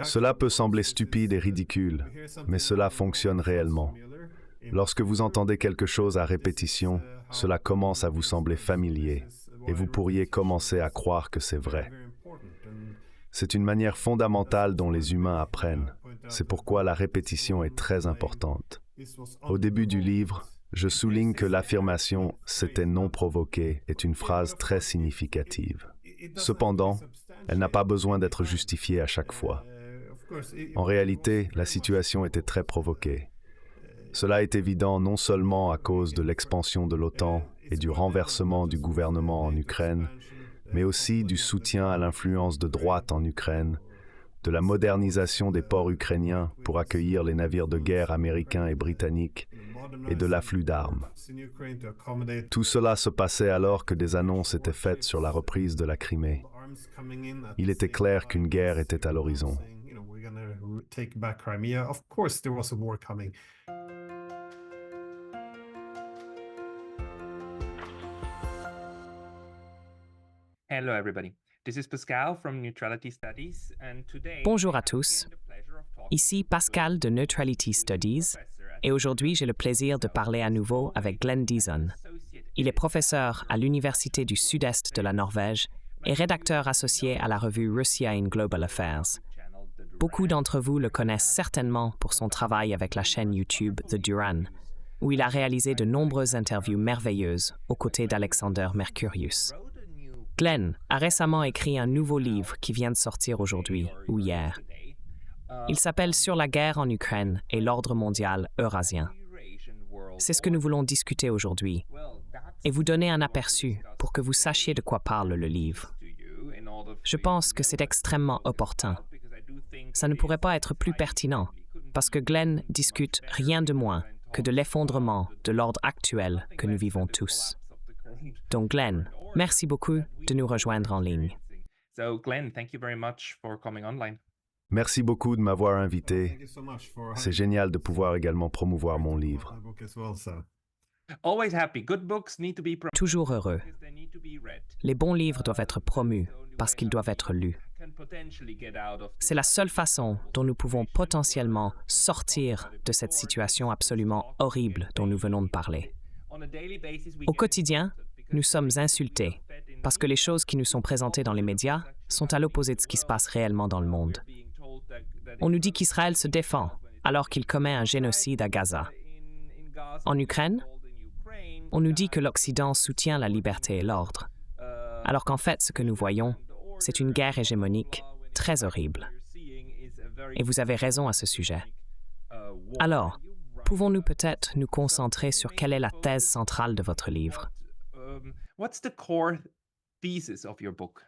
Cela peut sembler stupide et ridicule, mais cela fonctionne réellement. Lorsque vous entendez quelque chose à répétition, cela commence à vous sembler familier, et vous pourriez commencer à croire que c'est vrai. C'est une manière fondamentale dont les humains apprennent. C'est pourquoi la répétition est très importante. Au début du livre, je souligne que l'affirmation « c'était non provoqué » est une phrase très significative. Cependant, elle n'a pas besoin d'être justifiée à chaque fois. En réalité, la situation était très provoquée. Cela est évident non seulement à cause de l'expansion de l'OTAN et du renversement du gouvernement en Ukraine, mais aussi du soutien à l'influence de droite en Ukraine, de la modernisation des ports ukrainiens pour accueillir les navires de guerre américains et britanniques, et de l'afflux d'armes. Tout cela se passait alors que des annonces étaient faites sur la reprise de la Crimée. Il était clair qu'une guerre était à l'horizon. Hello everybody. This is Pascal from Neutrality Studies and today Bonjour à tous. Ici Pascal de Neutrality Studies et aujourd'hui j'ai le plaisir de parler à nouveau avec Glenn Dizon. Il est professeur à l'Université du Sud-Est de la Norvège et rédacteur associé à la revue Russia in Global Affairs. Beaucoup d'entre vous le connaissent certainement pour son travail avec la chaîne YouTube The Duran, où il a réalisé de nombreuses interviews merveilleuses aux côtés d'Alexander Mercurius. Glenn a récemment écrit un nouveau livre qui vient de sortir aujourd'hui ou hier. Il s'appelle Sur la guerre en Ukraine et l'ordre mondial eurasien. C'est ce que nous voulons discuter aujourd'hui et vous donner un aperçu pour que vous sachiez de quoi parle le livre. Je pense que c'est extrêmement opportun. Ça ne pourrait pas être plus pertinent parce que Glenn discute rien de moins que de l'effondrement de l'ordre actuel que nous vivons tous. Donc Glenn, merci beaucoup de nous rejoindre en ligne. So Glenn, thank you very much for coming online. Merci beaucoup de m'avoir invité. C'est génial de pouvoir également promouvoir mon livre. Always happy. Good books need to be Toujours heureux. because they need to be read. Les bons livres doivent être promus parce qu'ils doivent être lus. Can potentially get out of C'est la seule façon dont nous pouvons potentiellement sortir de cette situation absolument horrible dont nous venons de parler. on a daily basis we Au get quotidien, nous sommes insultés parce que les choses qui nous sont présentées dans les médias sont à l'opposé de ce qui se passe réellement dans le monde. being told that On nous dit qu'Israël se défend alors qu'il commet un génocide à Gaza. in Gaza En Ukraine, in Ukraine on nous dit que l'Occident soutient la liberté et l'ordre, alors qu'en fait, ce que nous voyons, c'est une guerre hégémonique très horrible. Et vous avez raison à ce sujet. Alors, pouvons-nous peut-être nous concentrer sur quelle est la thèse centrale de votre livre? What's the core thesis of your book?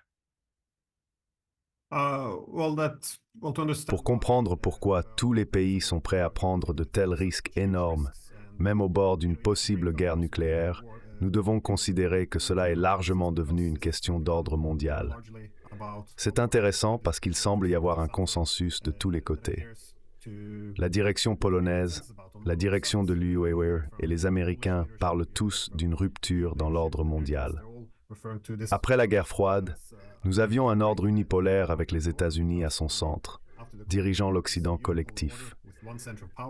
Pour comprendre pourquoi tous les pays sont prêts à prendre de tels risques énormes, même au bord d'une possible guerre nucléaire, nous devons considérer que cela est largement devenu une question d'ordre mondial. C'est intéressant parce qu'il semble y avoir un consensus de tous les côtés. La direction polonaise, la direction de l'UE et les Américains parlent tous d'une rupture dans l'ordre mondial. Après la guerre froide, nous avions un ordre unipolaire avec les États-Unis à son centre, dirigeant l'Occident collectif.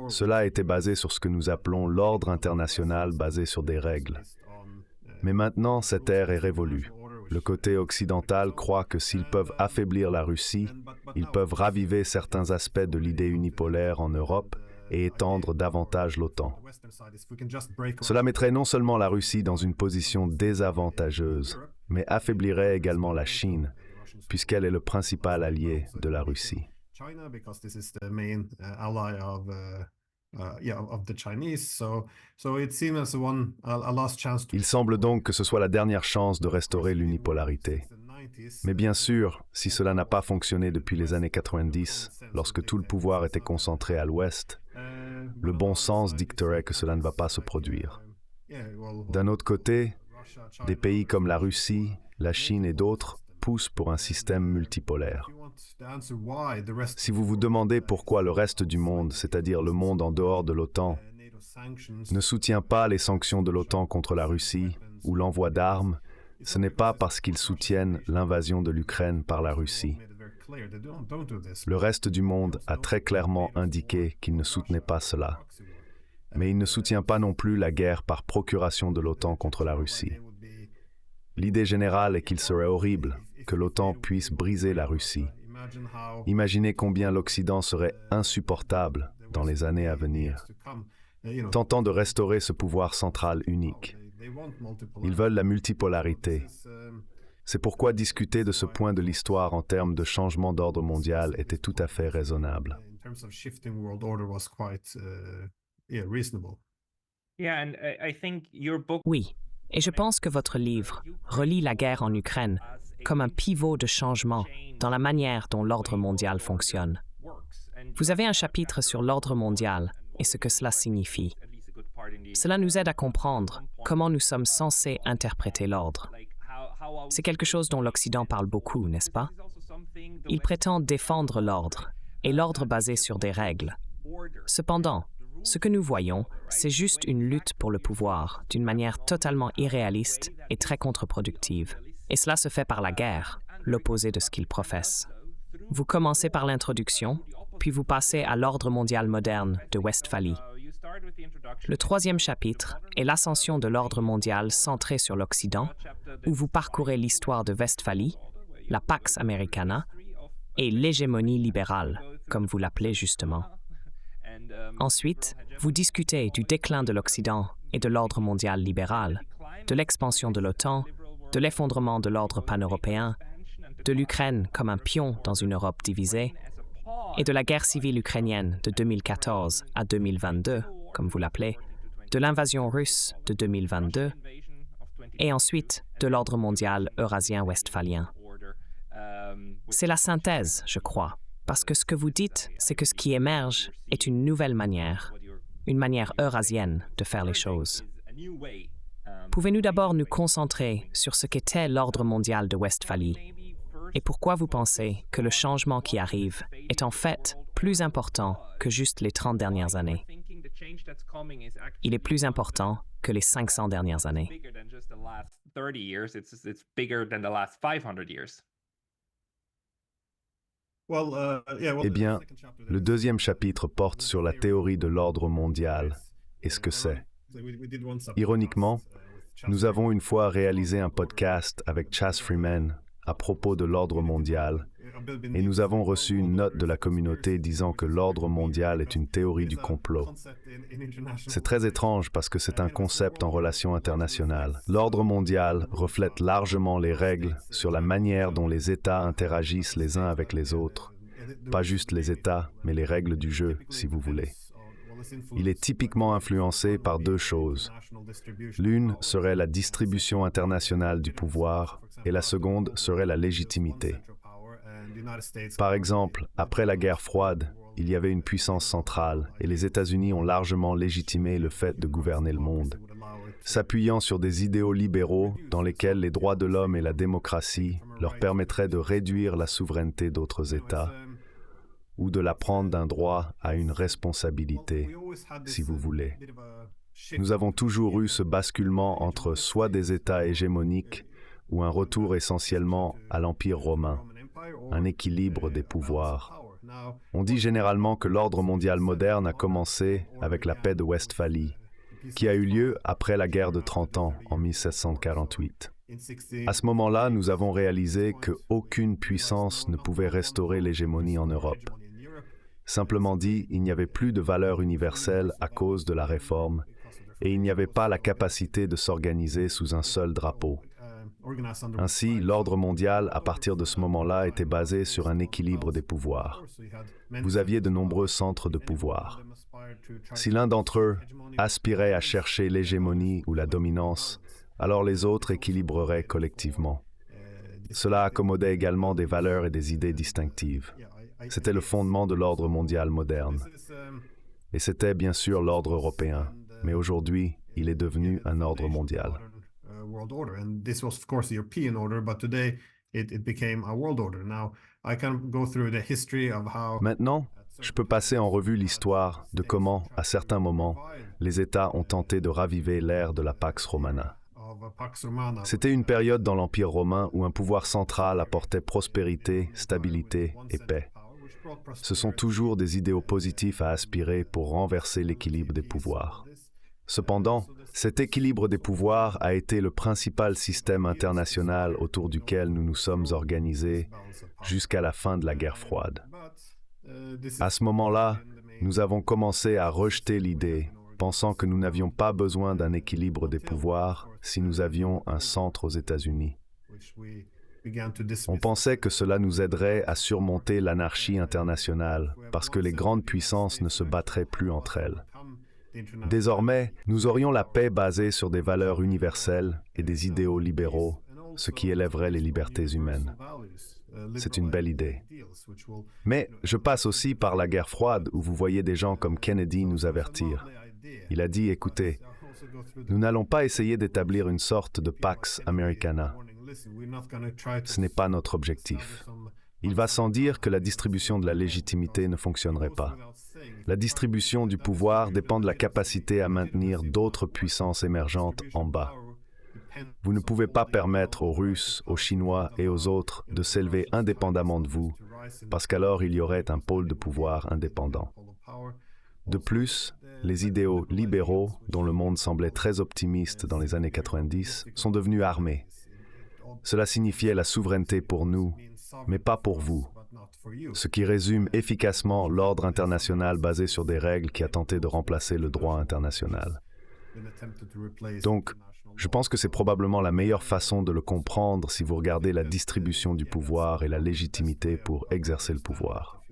Cela était basé sur ce que nous appelons l'ordre international basé sur des règles. Mais maintenant, cette ère est révolue. Le côté occidental croit que s'ils peuvent affaiblir la Russie, ils peuvent raviver certains aspects de l'idée unipolaire en Europe et étendre davantage l'OTAN. Cela mettrait non seulement la Russie dans une position désavantageuse, mais affaiblirait également la Chine, puisqu'elle est le principal allié de la Russie. Il semble donc que ce soit la dernière chance de restaurer l'unipolarité. Mais bien sûr, si cela n'a pas fonctionné depuis les années 90, lorsque tout le pouvoir était concentré à l'Ouest, le bon sens dicterait que cela ne va pas se produire. D'un autre côté, des pays comme la Russie, la Chine et d'autres poussent pour un système multipolaire. Si vous vous demandez pourquoi le reste du monde, c'est-à-dire le monde en dehors de l'OTAN, ne soutient pas les sanctions de l'OTAN contre la Russie ou l'envoi d'armes, ce n'est pas parce qu'ils soutiennent l'invasion de l'Ukraine par la Russie. Le reste du monde a très clairement indiqué qu'il ne soutenait pas cela. Mais il ne soutient pas non plus la guerre par procuration de l'OTAN contre la Russie. L'idée générale est qu'il serait horrible que l'OTAN puisse briser la Russie. Imaginez combien l'Occident serait insupportable dans les années à venir, tentant de restaurer ce pouvoir central unique. Ils veulent la multipolarité. C'est pourquoi discuter de ce point de l'histoire en termes de changement d'ordre mondial était tout à fait raisonnable. Oui, et je pense que votre livre relie la guerre en Ukraine comme un pivot de changement dans la manière dont l'ordre mondial fonctionne. Vous avez un chapitre sur l'ordre mondial et ce que cela signifie. Cela nous aide à comprendre comment nous sommes censés interpréter l'ordre. C'est quelque chose dont l'Occident parle beaucoup, n'est-ce pas? Il prétend défendre l'ordre, et l'ordre basé sur des règles. Cependant, ce que nous voyons, c'est juste une lutte pour le pouvoir, d'une manière totalement irréaliste et très contre-productive. Et cela se fait par la guerre, l'opposé de ce qu'il professe. Vous commencez par l'introduction, puis vous passez à l'ordre mondial moderne de Westphalie. Le troisième chapitre est l'ascension de l'ordre mondial centré sur l'Occident, où vous parcourez l'histoire de Westphalie, la Pax Americana et l'hégémonie libérale, comme vous l'appelez justement. Ensuite, vous discutez du déclin de l'Occident et de l'ordre mondial libéral, de l'expansion de l'OTAN, de l'effondrement de l'ordre pan-européen, de l'Ukraine comme un pion dans une Europe divisée, et de la guerre civile ukrainienne de 2014 à 2022, comme vous l'appelez, de l'invasion russe de 2022, et ensuite de l'ordre mondial eurasien-westphalien. C'est la synthèse, je crois, parce que ce que vous dites, c'est que ce qui émerge est une nouvelle manière, une manière eurasienne de faire les choses. Pouvez-nous d'abord nous concentrer sur ce qu'était l'ordre mondial de Westphalie et pourquoi vous pensez que le changement qui arrive est en fait plus important que juste les 30 dernières années? Il est plus important que les 500 dernières années. Eh bien, le deuxième chapitre porte sur la théorie de l'ordre mondial et ce que c'est. Ironiquement, nous avons une fois réalisé un podcast avec Chas Freeman à propos de l'ordre mondial et nous avons reçu une note de la communauté disant que l'ordre mondial est une théorie du complot. C'est très étrange parce que c'est un concept en relations internationales. L'ordre mondial reflète largement les règles sur la manière dont les États interagissent les uns avec les autres. Pas juste les États, mais les règles du jeu, si vous voulez. Il est typiquement influencé par deux choses. L'une serait la distribution internationale du pouvoir et la seconde serait la légitimité. Par exemple, après la guerre froide, il y avait une puissance centrale et les États-Unis ont largement légitimé le fait de gouverner le monde. S'appuyant sur des idéaux libéraux dans lesquels les droits de l'homme et la démocratie leur permettraient de réduire la souveraineté d'autres États ou de la prendre d'un droit à une responsabilité, si vous voulez. Nous avons toujours eu ce basculement entre soit des États hégémoniques ou un retour essentiellement à l'Empire romain, un équilibre des pouvoirs. On dit généralement que l'ordre mondial moderne a commencé avec la paix de Westphalie, qui a eu lieu après la guerre de 30 ans, en 1748. À ce moment-là, nous avons réalisé qu'aucune puissance ne pouvait restaurer l'hégémonie en Europe. Simplement dit, il n'y avait plus de valeur universelle à cause de la réforme, et il n'y avait pas la capacité de s'organiser sous un seul drapeau. Ainsi, l'ordre mondial, à partir de ce moment-là, était basé sur un équilibre des pouvoirs. Vous aviez de nombreux centres de pouvoir. Si l'un d'entre eux aspirait à chercher l'hégémonie ou la dominance, alors les autres équilibreraient collectivement. Cela accommodait également des valeurs et des idées distinctives. C'était le fondement de l'ordre mondial moderne. Et c'était bien sûr l'ordre européen, mais aujourd'hui, il est devenu un ordre mondial. Maintenant, je peux passer en revue l'histoire de comment, à certains moments, les États ont tenté de raviver l'ère de la Pax Romana. C'était une période dans l'Empire romain où un pouvoir central apportait prospérité, stabilité et paix. Ce sont toujours des idéaux positifs à aspirer pour renverser l'équilibre des pouvoirs. Cependant, cet équilibre des pouvoirs a été le principal système international autour duquel nous nous sommes organisés jusqu'à la fin de la guerre froide. À ce moment-là, nous avons commencé à rejeter l'idée, pensant que nous n'avions pas besoin d'un équilibre des pouvoirs si nous avions un centre aux États-Unis. On pensait que cela nous aiderait à surmonter l'anarchie internationale parce que les grandes puissances ne se battraient plus entre elles. Désormais, nous aurions la paix basée sur des valeurs universelles et des idéaux libéraux, ce qui élèverait les libertés humaines. C'est une belle idée. Mais je passe aussi par la guerre froide où vous voyez des gens comme Kennedy nous avertir. Il a dit, écoutez, nous n'allons pas essayer d'établir une sorte de Pax Americana. Ce n'est pas notre objectif. Il va sans dire que la distribution de la légitimité ne fonctionnerait pas. La distribution du pouvoir dépend de la capacité à maintenir d'autres puissances émergentes en bas. Vous ne pouvez pas permettre aux Russes, aux Chinois et aux autres de s'élever indépendamment de vous, parce qu'alors il y aurait un pôle de pouvoir indépendant. De plus, les idéaux libéraux, dont le monde semblait très optimiste dans les années 90, sont devenus armés. Cela signifiait la souveraineté pour nous, mais pas pour vous, ce qui résume efficacement l'ordre international basé sur des règles qui a tenté de remplacer le droit international. Donc, je pense que c'est probablement la meilleure façon de le comprendre si vous regardez la distribution du pouvoir et la légitimité pour exercer le pouvoir.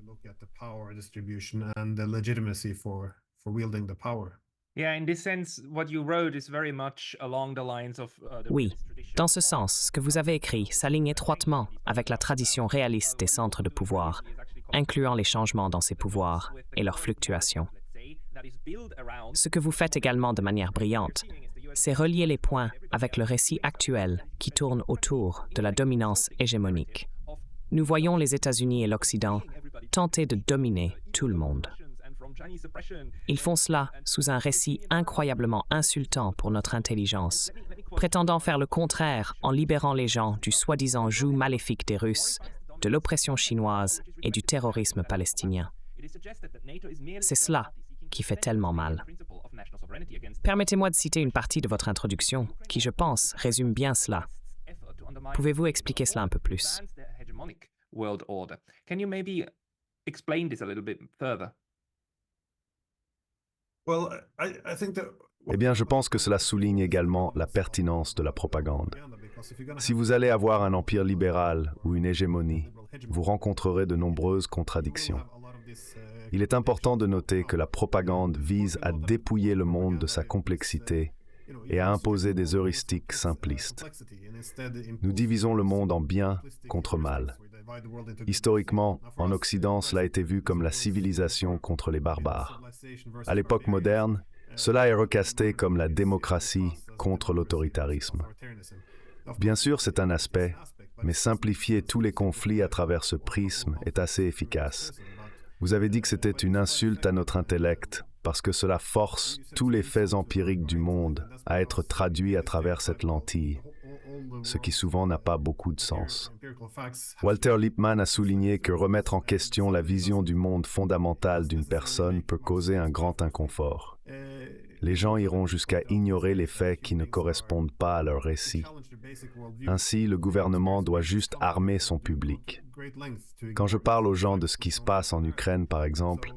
Oui, dans ce sens, ce que vous avez écrit s'aligne étroitement avec la tradition réaliste des centres de pouvoir, incluant les changements dans ces pouvoirs et leurs fluctuations. Ce que vous faites également de manière brillante, c'est relier les points avec le récit actuel qui tourne autour de la dominance hégémonique. Nous voyons les États-Unis et l'Occident tenter de dominer tout le monde. Ils font cela sous un récit incroyablement insultant pour notre intelligence, prétendant faire le contraire en libérant les gens du soi-disant joug maléfique des Russes, de l'oppression chinoise et du terrorisme palestinien. C'est cela qui fait tellement mal. Permettez-moi de citer une partie de votre introduction qui, je pense, résume bien cela. Pouvez-vous expliquer cela un peu plus? Eh bien, je pense que cela souligne également la pertinence de la propagande. Si vous allez avoir un empire libéral ou une hégémonie, vous rencontrerez de nombreuses contradictions. Il est important de noter que la propagande vise à dépouiller le monde de sa complexité et à imposer des heuristiques simplistes. Nous divisons le monde en bien contre mal. Historiquement, en Occident, cela a été vu comme la civilisation contre les barbares. À l'époque moderne, cela est recasté comme la démocratie contre l'autoritarisme. Bien sûr, c'est un aspect, mais simplifier tous les conflits à travers ce prisme est assez efficace. Vous avez dit que c'était une insulte à notre intellect, parce que cela force tous les faits empiriques du monde à être traduits à travers cette lentille, ce qui souvent n'a pas beaucoup de sens. Walter Lippmann a souligné que remettre en question la vision du monde fondamentale d'une personne peut causer un grand inconfort. Les gens iront jusqu'à ignorer les faits qui ne correspondent pas à leur récit. Ainsi, le gouvernement doit juste armer son public. Quand je parle aux gens de ce qui se passe en Ukraine, par exemple,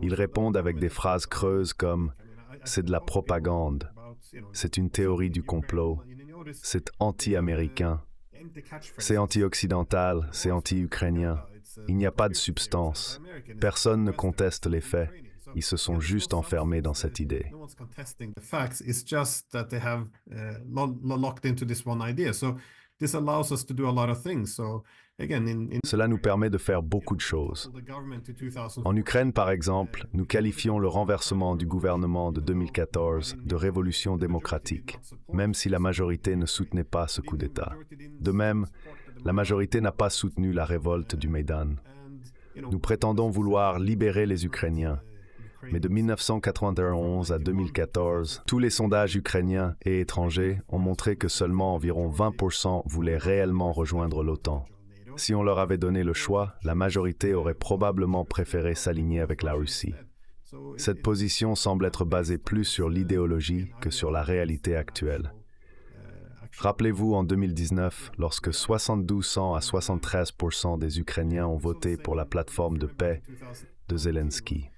ils répondent avec des phrases creuses comme « c'est de la propagande »,« c'est une théorie du complot »,« c'est anti-américain »,« c'est anti-occidental »,« c'est anti-ukrainien ». Il n'y a pas de substance. Personne ne conteste les faits. Ils se sont juste enfermés dans cette idée. Cela nous permet de faire beaucoup de choses. En Ukraine, par exemple, nous qualifions le renversement du gouvernement de 2014 de révolution démocratique, même si la majorité ne soutenait pas ce coup d'État. De même, la majorité n'a pas soutenu la révolte du Maïdan. Nous prétendons vouloir libérer les Ukrainiens, mais de 1991 à 2014, tous les sondages ukrainiens et étrangers ont montré que seulement environ 20% voulaient réellement rejoindre l'OTAN. Si on leur avait donné le choix, la majorité aurait probablement préféré s'aligner avec la Russie. Cette position semble être basée plus sur l'idéologie que sur la réalité actuelle. Rappelez-vous en 2019, lorsque 72% à 73% des Ukrainiens ont voté pour la plateforme de paix de Zelensky.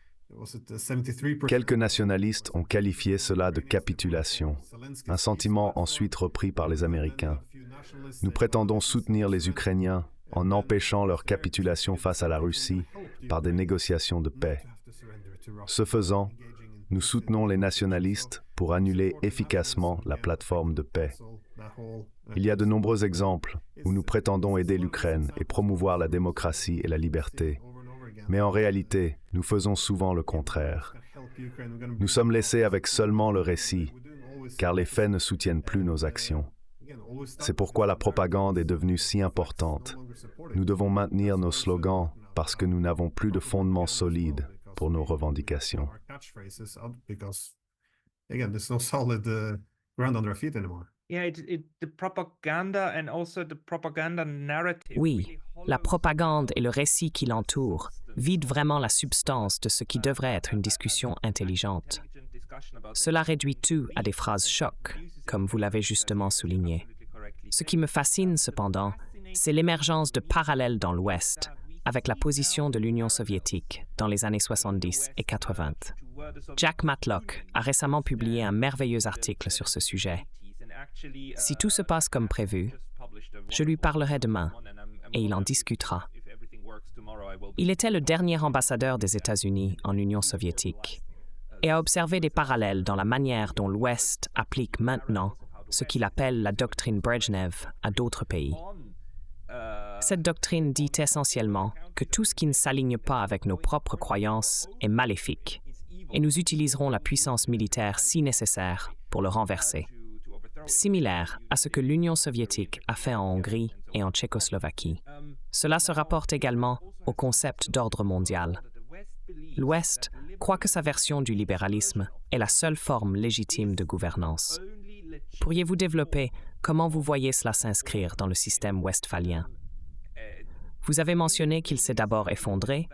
Quelques nationalistes ont qualifié cela de capitulation, un sentiment ensuite repris par les Américains. Nous prétendons soutenir les Ukrainiens en empêchant leur capitulation face à la Russie par des négociations de paix. Ce faisant, nous soutenons les nationalistes pour annuler efficacement la plateforme de paix. Il y a de nombreux exemples où nous prétendons aider l'Ukraine et promouvoir la démocratie et la liberté. Mais en réalité, nous faisons souvent le contraire. Nous sommes laissés avec seulement le récit, car les faits ne soutiennent plus nos actions. C'est pourquoi la propagande est devenue si importante. Nous devons maintenir nos slogans parce que nous n'avons plus de fondement solide pour nos revendications. Oui, la propagande et le récit qui l'entoure vident vraiment la substance de ce qui devrait être une discussion intelligente. Cela réduit tout à des phrases chocs, comme vous l'avez justement souligné. Ce qui me fascine cependant, c'est l'émergence de parallèles dans l'Ouest, avec la position de l'Union soviétique dans les années 70 et 80. Jack Matlock a récemment publié un merveilleux article sur ce sujet. Si tout se passe comme prévu, je lui parlerai demain et il en discutera. Il était le dernier ambassadeur des États-Unis en Union soviétique et a observé des parallèles dans la manière dont l'Ouest applique maintenant ce qu'il appelle la doctrine Brejnev à d'autres pays. Cette doctrine dit essentiellement que tout ce qui ne s'aligne pas avec nos propres croyances est maléfique et nous utiliserons la puissance militaire si nécessaire pour le renverser. Similaire à ce que l'Union soviétique a fait en Hongrie et en Tchécoslovaquie. Cela se rapporte également au concept d'ordre mondial. L'Ouest croit que sa version du libéralisme est la seule forme légitime de gouvernance. Pourriez-vous développer comment vous voyez cela s'inscrire dans le système westphalien? Vous avez mentionné qu'il s'est d'abord effondré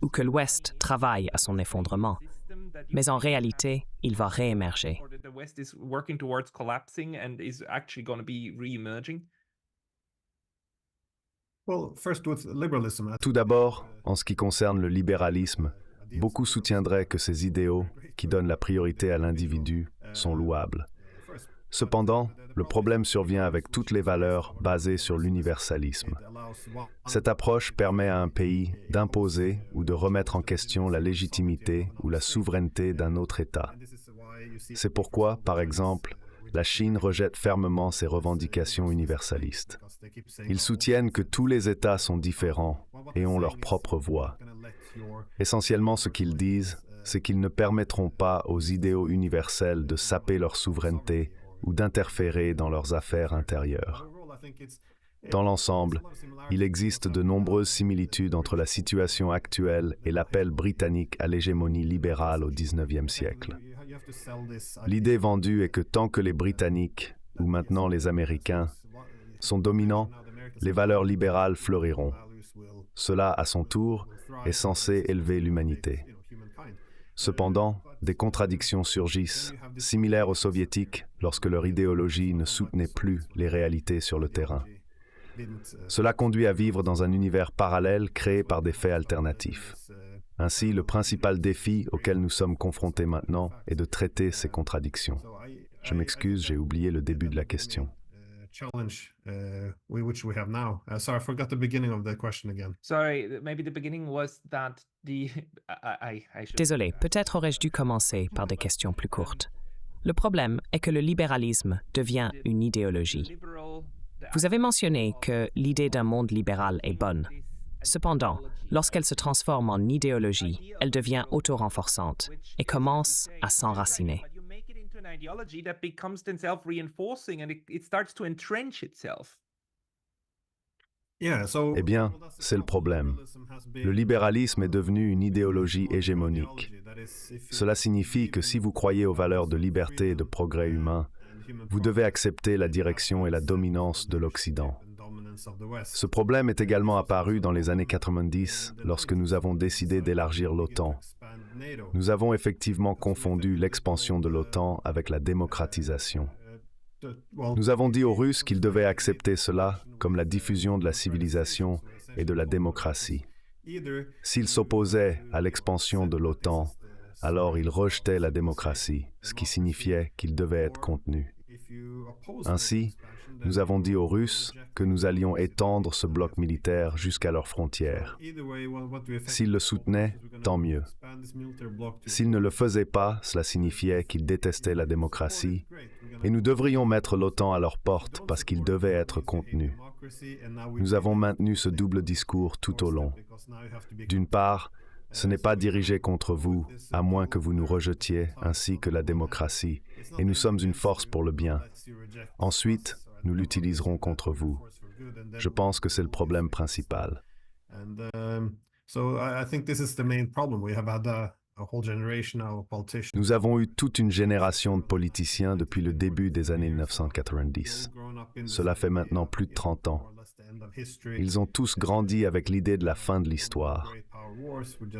ou que l'Ouest travaille à son effondrement, mais en réalité, il va réémerger. Tout d'abord, en ce qui concerne le libéralisme, beaucoup soutiendraient que ces idéaux, qui donnent la priorité à l'individu, sont louables. Cependant, le problème survient avec toutes les valeurs basées sur l'universalisme. Cette approche permet à un pays d'imposer ou de remettre en question la légitimité ou la souveraineté d'un autre État. C'est pourquoi, par exemple, la Chine rejette fermement ces revendications universalistes. Ils soutiennent que tous les États sont différents et ont leur propre voix. Essentiellement, ce qu'ils disent, c'est qu'ils ne permettront pas aux idéaux universels de saper leur souveraineté ou d'interférer dans leurs affaires intérieures. Dans l'ensemble, il existe de nombreuses similitudes entre la situation actuelle et l'appel britannique à l'hégémonie libérale au XIXe siècle. L'idée vendue est que tant que les Britanniques, ou maintenant les Américains, sont dominants, les valeurs libérales fleuriront. Cela, à son tour, est censé élever l'humanité. Cependant, des contradictions surgissent, similaires aux soviétiques, lorsque leur idéologie ne soutenait plus les réalités sur le terrain. Cela conduit à vivre dans un univers parallèle créé par des faits alternatifs. Ainsi, le principal défi auquel nous sommes confrontés maintenant est de traiter ces contradictions. Je m'excuse, j'ai oublié le début de la question. Désolé, peut-être aurais-je dû commencer par des questions plus courtes. Le problème est que le libéralisme devient une idéologie. Vous avez mentionné que l'idée d'un monde libéral est bonne. Cependant, lorsqu'elle se transforme en idéologie, elle devient auto-renforçante et commence à s'enraciner. Eh bien, c'est le problème. Le libéralisme est devenu une idéologie hégémonique. Cela signifie que si vous croyez aux valeurs de liberté et de progrès humain, vous devez accepter la direction et la dominance de l'Occident. Ce problème est également apparu dans les années 90 lorsque nous avons décidé d'élargir l'OTAN. Nous avons effectivement confondu l'expansion de l'OTAN avec la démocratisation. Nous avons dit aux Russes qu'ils devaient accepter cela comme la diffusion de la civilisation et de la démocratie. S'ils s'opposaient à l'expansion de l'OTAN, alors ils rejetaient la démocratie, ce qui signifiait qu'ils devaient être contenus. Ainsi, nous avons dit aux Russes que nous allions étendre ce bloc militaire jusqu'à leurs frontières. S'ils le soutenaient, tant mieux. S'ils ne le faisaient pas, cela signifiait qu'ils détestaient la démocratie, et nous devrions mettre l'OTAN à leur porte parce qu'ils devaient être contenus. Nous avons maintenu ce double discours tout au long. D'une part, ce n'est pas dirigé contre vous, à moins que vous nous rejetiez, ainsi que la démocratie, et nous sommes une force pour le bien. Ensuite, nous l'utiliserons contre vous. Je pense que c'est le problème principal. Nous avons eu toute une génération de politiciens depuis le début des années 1990. Cela fait maintenant plus de 30 ans. Ils ont tous grandi avec l'idée de la fin de l'histoire.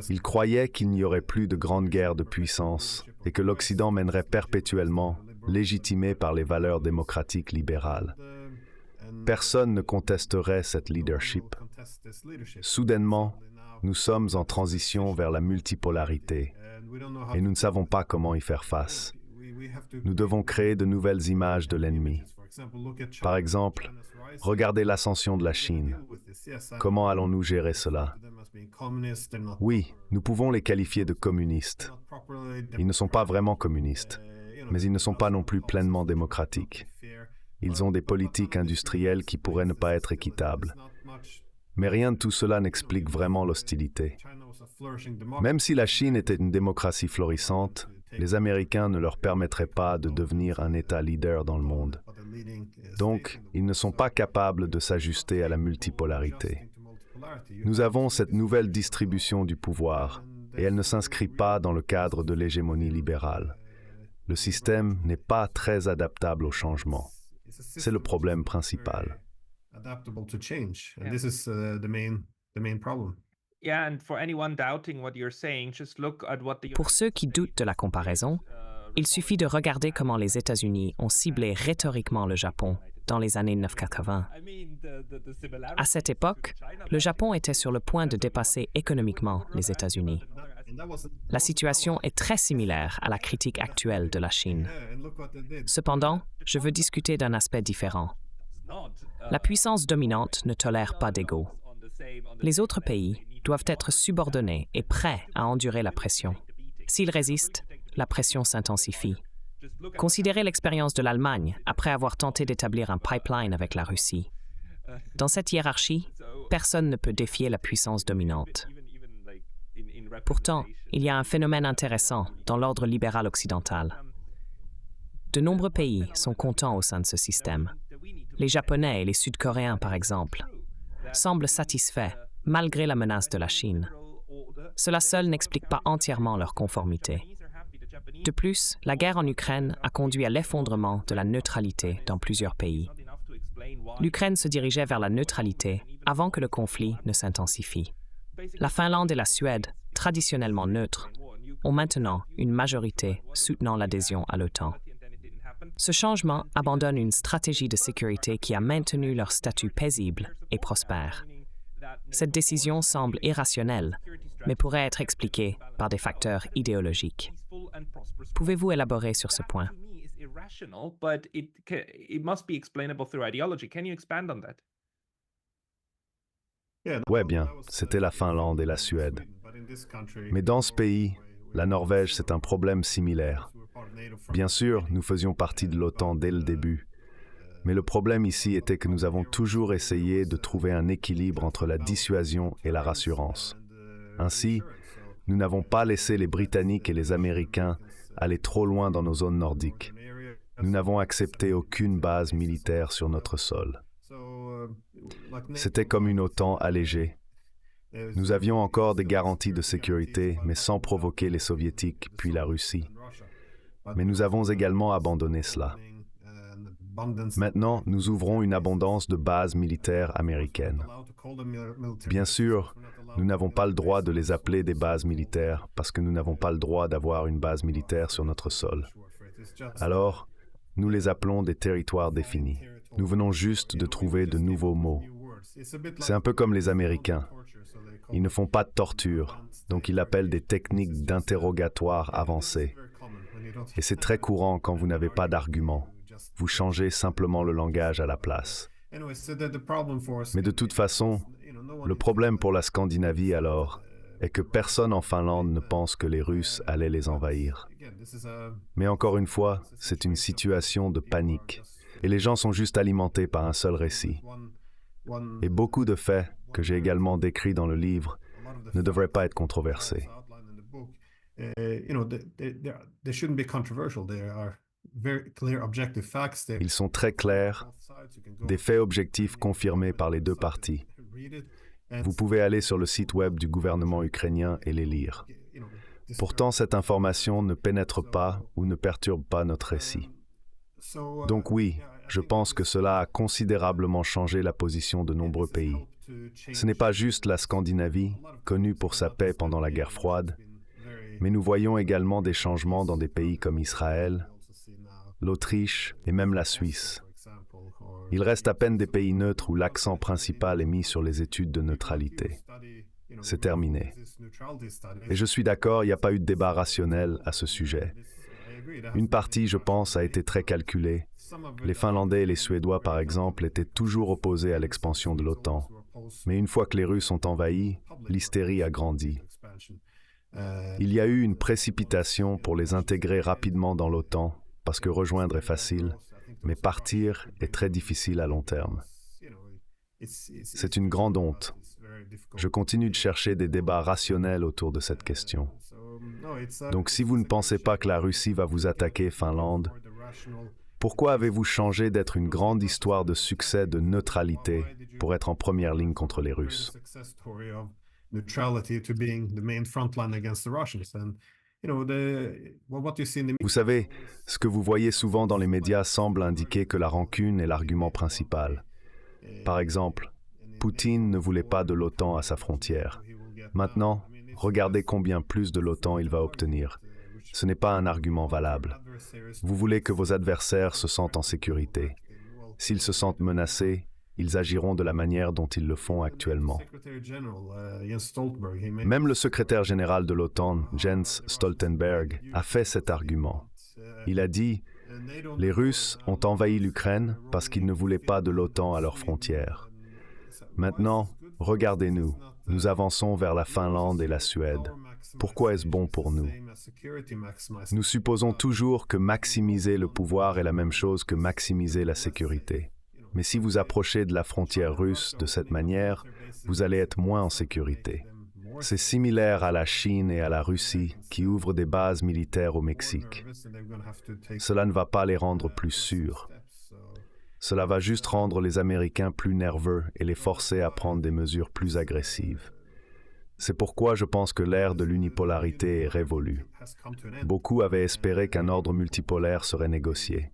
Ils croyaient qu'il n'y aurait plus de grandes guerres de puissance et que l'Occident mènerait perpétuellement, légitimé par les valeurs démocratiques libérales. Personne ne contesterait cette leadership. Soudainement, nous sommes en transition vers la multipolarité et nous ne savons pas comment y faire face. Nous devons créer de nouvelles images de l'ennemi. Par exemple, regardez l'ascension de la Chine. Comment allons-nous gérer cela? Oui, nous pouvons les qualifier de communistes. Ils ne sont pas vraiment communistes, mais ils ne sont pas non plus pleinement démocratiques. Ils ont des politiques industrielles qui pourraient ne pas être équitables. Mais rien de tout cela n'explique vraiment l'hostilité. Même si la Chine était une démocratie florissante, les Américains ne leur permettraient pas de devenir un État leader dans le monde. Donc, ils ne sont pas capables de s'ajuster à la multipolarité. Nous avons cette nouvelle distribution du pouvoir, et elle ne s'inscrit pas dans le cadre de l'hégémonie libérale. Le système n'est pas très adaptable au changement. C'est le problème principal. Pour ceux qui doutent de la comparaison, il suffit de regarder comment les États-Unis ont ciblé rhétoriquement le Japon dans les années 1980. À cette époque, le Japon était sur le point de dépasser économiquement les États-Unis. La situation est très similaire à la critique actuelle de la Chine. Cependant, je veux discuter d'un aspect différent. La puissance dominante ne tolère pas d'ego. Les autres pays doivent être subordonnés et prêts à endurer la pression. S'ils résistent, la pression s'intensifie. Considérez l'expérience de l'Allemagne après avoir tenté d'établir un pipeline avec la Russie. Dans cette hiérarchie, personne ne peut défier la puissance dominante. Pourtant, il y a un phénomène intéressant dans l'ordre libéral occidental. De nombreux pays sont contents au sein de ce système. Les Japonais et les Sud-Coréens, par exemple, semblent satisfaits malgré la menace de la Chine. Cela seul n'explique pas entièrement leur conformité. De plus, la guerre en Ukraine a conduit à l'effondrement de la neutralité dans plusieurs pays. L'Ukraine se dirigeait vers la neutralité avant que le conflit ne s'intensifie. La Finlande et la Suède, traditionnellement neutres, ont maintenant une majorité soutenant l'adhésion à l'OTAN. Ce changement abandonne une stratégie de sécurité qui a maintenu leur statut paisible et prospère. Cette décision semble irrationnelle, mais pourrait être expliquée par des facteurs idéologiques. Pouvez-vous élaborer sur ce point? Ouais, bien, c'était la Finlande et la Suède. Mais dans ce pays, la Norvège, c'est un problème similaire. Bien sûr, nous faisions partie de l'OTAN dès le début. Mais le problème ici était que nous avons toujours essayé de trouver un équilibre entre la dissuasion et la rassurance. Ainsi, nous n'avons pas laissé les Britanniques et les Américains aller trop loin dans nos zones nordiques. Nous n'avons accepté aucune base militaire sur notre sol. C'était comme une OTAN allégée. Nous avions encore des garanties de sécurité, mais sans provoquer les Soviétiques, puis la Russie. Mais nous avons également abandonné cela. Maintenant, nous ouvrons une abondance de bases militaires américaines. Bien sûr, nous n'avons pas le droit de les appeler des bases militaires parce que nous n'avons pas le droit d'avoir une base militaire sur notre sol. Alors, nous les appelons des territoires définis. Nous venons juste de trouver de nouveaux mots. C'est un peu comme les Américains. Ils ne font pas de torture, donc ils l'appellent des techniques d'interrogatoire avancées. Et c'est très courant quand vous n'avez pas d'argument. Vous changez simplement le langage à la place. Mais de toute façon, le problème pour la Scandinavie alors est que personne en Finlande ne pense que les Russes allaient les envahir. Mais encore une fois, c'est une situation de panique. Et les gens sont juste alimentés par un seul récit. Et beaucoup de faits, que j'ai également décrits dans le livre, ne devraient pas être controversés. Ils sont très clairs, des faits objectifs confirmés par les deux parties. Vous pouvez aller sur le site web du gouvernement ukrainien et les lire. Pourtant, cette information ne pénètre pas ou ne perturbe pas notre récit. Donc oui, je pense que cela a considérablement changé la position de nombreux pays. Ce n'est pas juste la Scandinavie, connue pour sa paix pendant la guerre froide, mais nous voyons également des changements dans des pays comme Israël, l'Autriche et même la Suisse. Il reste à peine des pays neutres où l'accent principal est mis sur les études de neutralité. C'est terminé. Et je suis d'accord, il n'y a pas eu de débat rationnel à ce sujet. Une partie, je pense, a été très calculée. Les Finlandais et les Suédois, par exemple, étaient toujours opposés à l'expansion de l'OTAN. Mais une fois que les Russes ont envahi, l'hystérie a grandi. Il y a eu une précipitation pour les intégrer rapidement dans l'OTAN, parce que rejoindre est facile, mais partir est très difficile à long terme. C'est une grande honte. Je continue de chercher des débats rationnels autour de cette question. Donc si vous ne pensez pas que la Russie va vous attaquer, Finlande, pourquoi avez-vous changé d'être une grande histoire de succès de neutralité pour être en première ligne contre les Russes? Vous savez, ce que vous voyez souvent dans les médias semble indiquer que la rancune est l'argument principal. Par exemple, Poutine ne voulait pas de l'OTAN à sa frontière. Maintenant, regardez combien plus de l'OTAN il va obtenir. Ce n'est pas un argument valable. Vous voulez que vos adversaires se sentent en sécurité. S'ils se sentent menacés, ils agiront de la manière dont ils le font actuellement. Même le secrétaire général de l'OTAN, Jens Stoltenberg, a fait cet argument. Il a dit « Les Russes ont envahi l'Ukraine parce qu'ils ne voulaient pas de l'OTAN à leurs frontières. Maintenant, regardez-nous, nous avançons vers la Finlande et la Suède. Pourquoi est-ce bon pour nous? Nous supposons toujours que maximiser le pouvoir est la même chose que maximiser la sécurité. Mais si vous approchez de la frontière russe de cette manière, vous allez être moins en sécurité. C'est similaire à la Chine et à la Russie qui ouvrent des bases militaires au Mexique. Cela ne va pas les rendre plus sûrs. Cela va juste rendre les Américains plus nerveux et les forcer à prendre des mesures plus agressives. C'est pourquoi je pense que l'ère de l'unipolarité est révolue. Beaucoup avaient espéré qu'un ordre multipolaire serait négocié.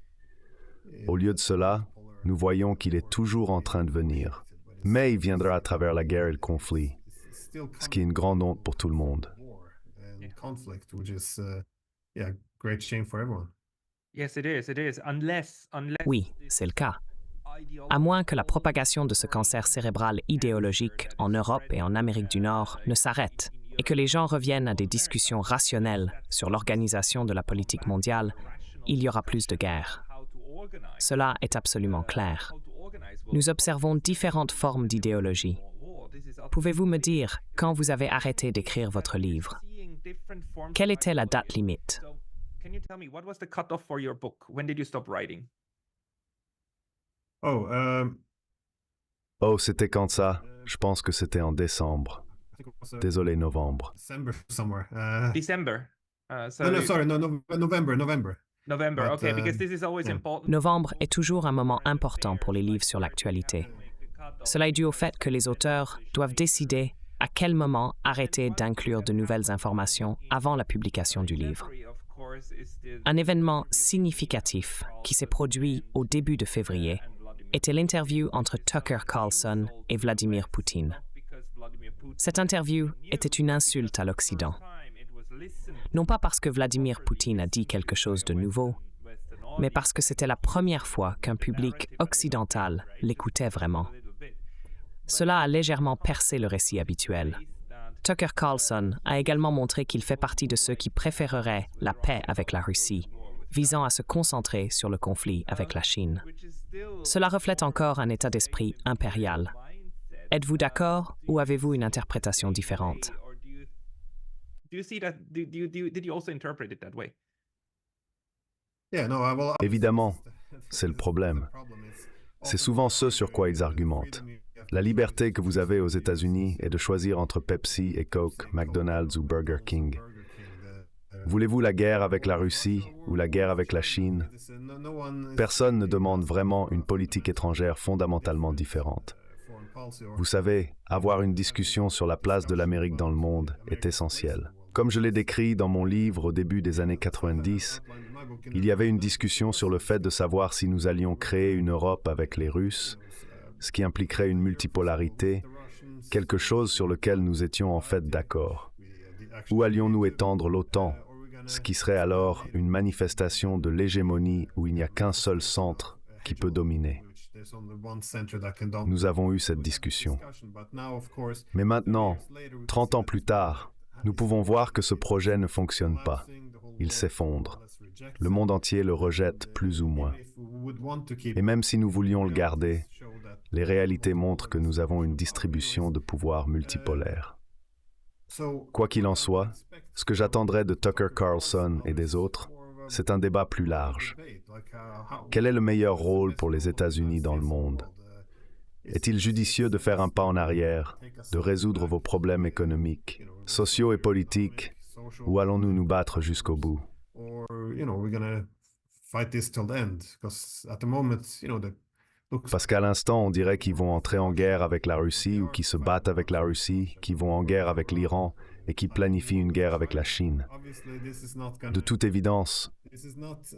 Au lieu de cela, nous voyons qu'il est toujours en train de venir. Mais il viendra à travers la guerre et le conflit, ce qui est une grande honte pour tout le monde. Oui, c'est le cas. À moins que la propagation de ce cancer cérébral idéologique en Europe et en Amérique du Nord ne s'arrête et que les gens reviennent à des discussions rationnelles sur l'organisation de la politique mondiale, il y aura plus de guerres. Cela est absolument clair. Nous observons différentes formes d'idéologie. Pouvez-vous me dire quand vous avez arrêté d'écrire votre livre? Quelle était la date limite? Oh, c'était quand ça? Je pense que c'était en décembre. Désolé, novembre. December. Novembre est toujours un moment important pour les livres sur l'actualité. Cela est dû au fait que les auteurs doivent décider à quel moment arrêter d'inclure de nouvelles informations avant la publication du livre. Un événement significatif qui s'est produit au début de février était l'interview entre Tucker Carlson et Vladimir Poutine. Cette interview était une insulte à l'Occident. Non pas parce que Vladimir Poutine a dit quelque chose de nouveau, mais parce que c'était la première fois qu'un public occidental l'écoutait vraiment. Cela a légèrement percé le récit habituel. Tucker Carlson a également montré qu'il fait partie de ceux qui préféreraient la paix avec la Russie, visant à se concentrer sur le conflit avec la Chine. Cela reflète encore un état d'esprit impérial. Êtes-vous d'accord ou avez-vous une interprétation différente? Évidemment, c'est le problème. C'est souvent ce sur quoi ils argumentent. La liberté que vous avez aux États-Unis est de choisir entre Pepsi et Coke, McDonald's ou Burger King. Voulez-vous la guerre avec la Russie ou la guerre avec la Chine? Personne ne demande vraiment une politique étrangère fondamentalement différente. Vous savez, avoir une discussion sur la place de l'Amérique dans le monde est essentiel. Comme je l'ai décrit dans mon livre au début des années 90, il y avait une discussion sur le fait de savoir si nous allions créer une Europe avec les Russes, ce qui impliquerait une multipolarité, quelque chose sur lequel nous étions en fait d'accord. Ou allions-nous étendre l'OTAN, ce qui serait alors une manifestation de l'hégémonie où il n'y a qu'un seul centre qui peut dominer. Nous avons eu cette discussion. Mais maintenant, 30 ans plus tard, nous pouvons voir que ce projet ne fonctionne pas. Il s'effondre. Le monde entier le rejette plus ou moins. Et même si nous voulions le garder, les réalités montrent que nous avons une distribution de pouvoir multipolaire. Quoi qu'il en soit, ce que j'attendrais de Tucker Carlson et des autres, c'est un débat plus large. Quel est le meilleur rôle pour les États-Unis dans le monde? Est-il judicieux de faire un pas en arrière, de résoudre vos problèmes économiques, sociaux et politiques, ou allons-nous nous battre jusqu'au bout? Parce qu'à l'instant, on dirait qu'ils vont entrer en guerre avec la Russie ou qu'ils se battent avec la Russie, qu'ils vont en guerre avec l'Iran et qu'ils planifient une guerre avec la Chine. De toute évidence,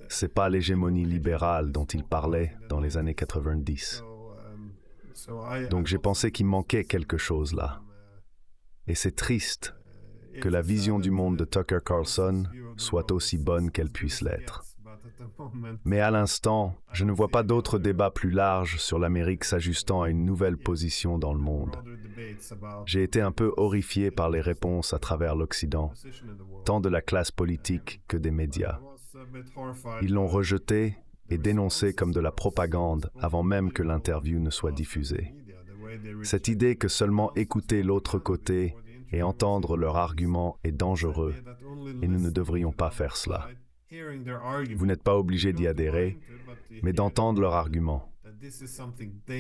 ce n'est pas l'hégémonie libérale dont ils parlaient dans les années 90. Donc j'ai pensé qu'il manquait quelque chose là. Et c'est triste que la vision du monde de Tucker Carlson soit aussi bonne qu'elle puisse l'être. Mais à l'instant, je ne vois pas d'autre débat plus large sur l'Amérique s'ajustant à une nouvelle position dans le monde. J'ai été un peu horrifié par les réponses à travers l'Occident, tant de la classe politique que des médias. Ils l'ont rejeté et dénoncé comme de la propagande avant même que l'interview ne soit diffusée. Cette idée que seulement écouter l'autre côté et entendre leurs arguments est dangereux, et nous ne devrions pas faire cela. Vous n'êtes pas obligé d'y adhérer, mais d'entendre leurs arguments.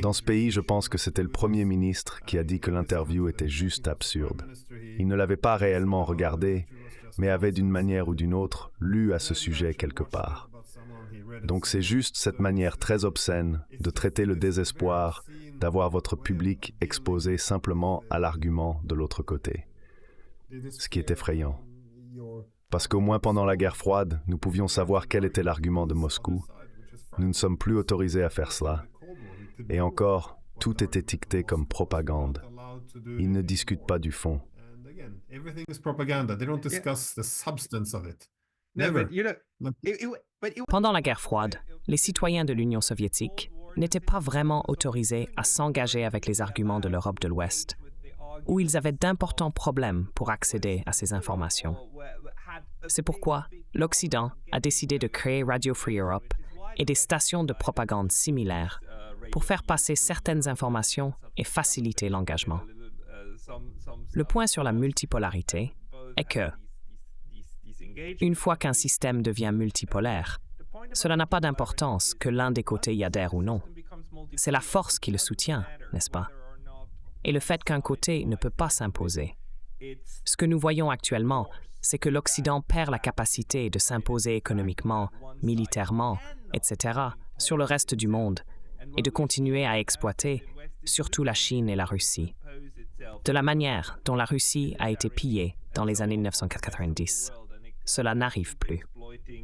Dans ce pays, je pense que c'était le Premier ministre qui a dit que l'interview était juste absurde. Il ne l'avait pas réellement regardé, mais avait d'une manière ou d'une autre lu à ce sujet quelque part. Donc c'est juste cette manière très obscène de traiter le désespoir, d'avoir votre public exposé simplement à l'argument de l'autre côté. Ce qui est effrayant. Parce qu'au moins pendant la guerre froide, nous pouvions savoir quel était l'argument de Moscou. Nous ne sommes plus autorisés à faire cela. Et encore, tout est étiqueté comme propagande. Ils ne discutent pas du fond. Pendant la guerre froide, les citoyens de l'Union soviétique n'étaient pas vraiment autorisés à s'engager avec les arguments de l'Europe de l'Ouest, où ils avaient d'importants problèmes pour accéder à ces informations. C'est pourquoi l'Occident a décidé de créer Radio Free Europe et des stations de propagande similaires pour faire passer certaines informations et faciliter l'engagement. Le point sur la multipolarité est que, une fois qu'un système devient multipolaire, cela n'a pas d'importance que l'un des côtés y adhère ou non. C'est la force qui le soutient, n'est-ce pas? Et le fait qu'un côté ne peut pas s'imposer. Ce que nous voyons actuellement, c'est que l'Occident perd la capacité de s'imposer économiquement, militairement, etc., sur le reste du monde, et de continuer à exploiter surtout la Chine et la Russie, de la manière dont la Russie a été pillée dans les années 1990. Cela n'arrive plus.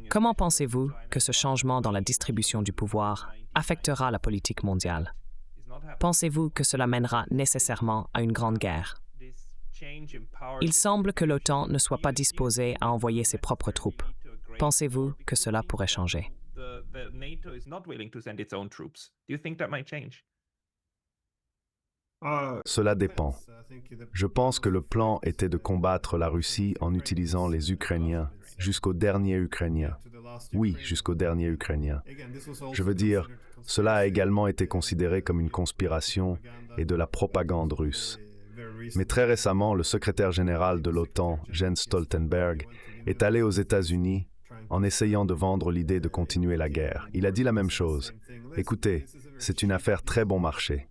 Comment pensez-vous que ce changement dans la distribution du pouvoir affectera la politique mondiale? Pensez-vous que cela mènera nécessairement à une grande guerre? Il semble que l'OTAN ne soit pas disposée à envoyer ses propres troupes. Pensez-vous que cela pourrait changer? Cela dépend. Je pense que le plan était de combattre la Russie en utilisant les Ukrainiens jusqu'au dernier Ukrainien. Oui, jusqu'au dernier Ukrainien. Je veux dire, cela a également été considéré comme une conspiration et de la propagande russe. Mais très récemment, le secrétaire général de l'OTAN, Jens Stoltenberg, est allé aux États-Unis en essayant de vendre l'idée de continuer la guerre. Il a dit la même chose. Écoutez, c'est une affaire très bon marché.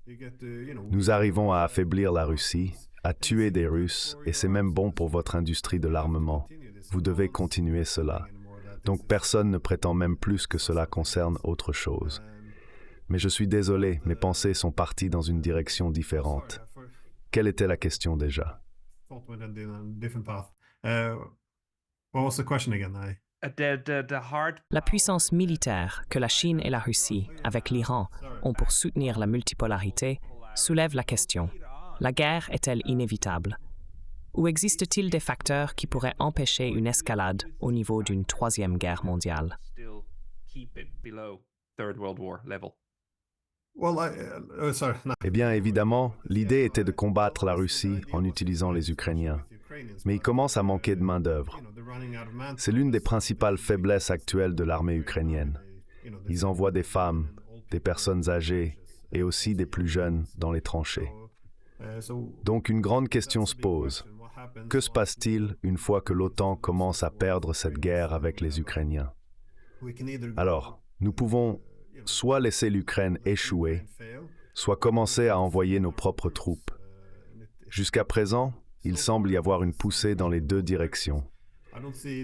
Nous arrivons à affaiblir la Russie, à tuer des Russes, et c'est même bon pour votre industrie de l'armement. Vous devez continuer cela. Donc personne ne prétend même plus que cela concerne autre chose. Mais je suis désolé, mes pensées sont parties dans une direction différente. Quelle était la question déjà? La puissance militaire que la Chine et la Russie, avec l'Iran, ont pour soutenir la multipolarité, soulève la question. La guerre est-elle inévitable? Ou existe-t-il des facteurs qui pourraient empêcher une escalade au niveau d'une troisième guerre mondiale? Eh bien, évidemment, l'idée était de combattre la Russie en utilisant les Ukrainiens. Mais il commence à manquer de main-d'œuvre. C'est l'une des principales faiblesses actuelles de l'armée ukrainienne. Ils envoient des femmes, des personnes âgées et aussi des plus jeunes dans les tranchées. Donc une grande question se pose. Que se passe-t-il une fois que l'OTAN commence à perdre cette guerre avec les Ukrainiens? Alors, nous pouvons soit laisser l'Ukraine échouer, soit commencer à envoyer nos propres troupes. Jusqu'à présent, il semble y avoir une poussée dans les deux directions.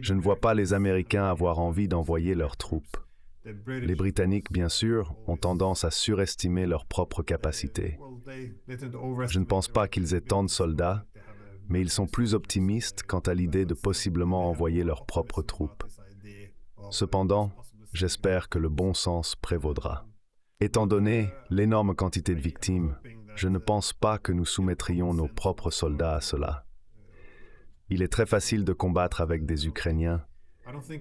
Je ne vois pas les Américains avoir envie d'envoyer leurs troupes. Les Britanniques, bien sûr, ont tendance à surestimer leurs propres capacités. Je ne pense pas qu'ils aient tant de soldats, mais ils sont plus optimistes quant à l'idée de possiblement envoyer leurs propres troupes. Cependant, j'espère que le bon sens prévaudra. Étant donné l'énorme quantité de victimes, je ne pense pas que nous soumettrions nos propres soldats à cela. Il est très facile de combattre avec des Ukrainiens,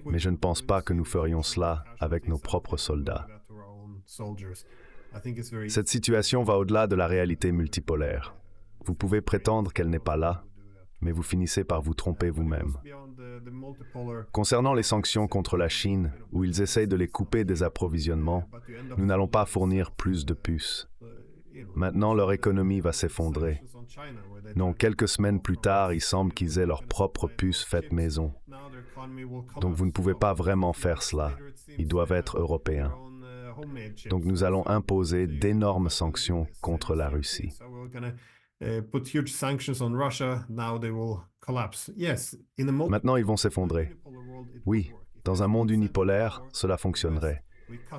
mais je ne pense pas que nous ferions cela avec nos propres soldats. Cette situation va au-delà de la réalité multipolaire. Vous pouvez prétendre qu'elle n'est pas là, mais vous finissez par vous tromper vous-même. Concernant les sanctions contre la Chine, où ils essayent de les couper des approvisionnements, nous n'allons pas fournir plus de puces. Maintenant, leur économie va s'effondrer. Non, quelques semaines plus tard, il semble qu'ils aient leurs propres puces faites maison. Donc vous ne pouvez pas vraiment faire cela. Ils doivent être européens. Donc nous allons imposer d'énormes sanctions contre la Russie. Maintenant, ils vont s'effondrer. Oui, dans un monde unipolaire, cela fonctionnerait.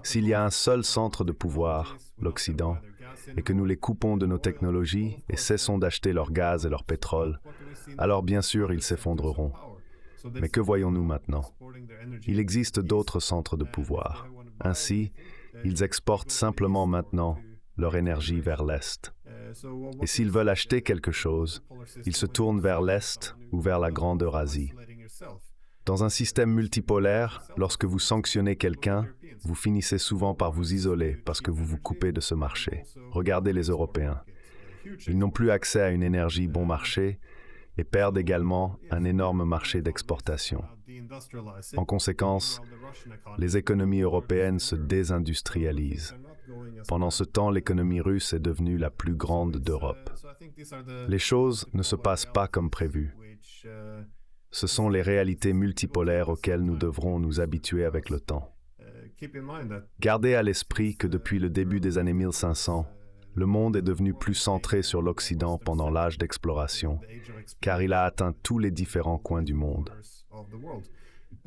S'il y a un seul centre de pouvoir, l'Occident, et que nous les coupons de nos technologies et cessons d'acheter leur gaz et leur pétrole, alors bien sûr, ils s'effondreront. Mais que voyons-nous maintenant? Il existe d'autres centres de pouvoir. Ainsi, ils exportent simplement maintenant leur énergie vers l'Est. Et s'ils veulent acheter quelque chose, ils se tournent vers l'Est ou vers la Grande Eurasie. Dans un système multipolaire, lorsque vous sanctionnez quelqu'un, vous finissez souvent par vous isoler parce que vous vous coupez de ce marché. Regardez les Européens. Ils n'ont plus accès à une énergie bon marché et perdent également un énorme marché d'exportation. En conséquence, les économies européennes se désindustrialisent. Pendant ce temps, l'économie russe est devenue la plus grande d'Europe. Les choses ne se passent pas comme prévu. Ce sont les réalités multipolaires auxquelles nous devrons nous habituer avec le temps. Gardez à l'esprit que depuis le début des années 1500, le monde est devenu plus centré sur l'Occident pendant l'âge d'exploration, car il a atteint tous les différents coins du monde.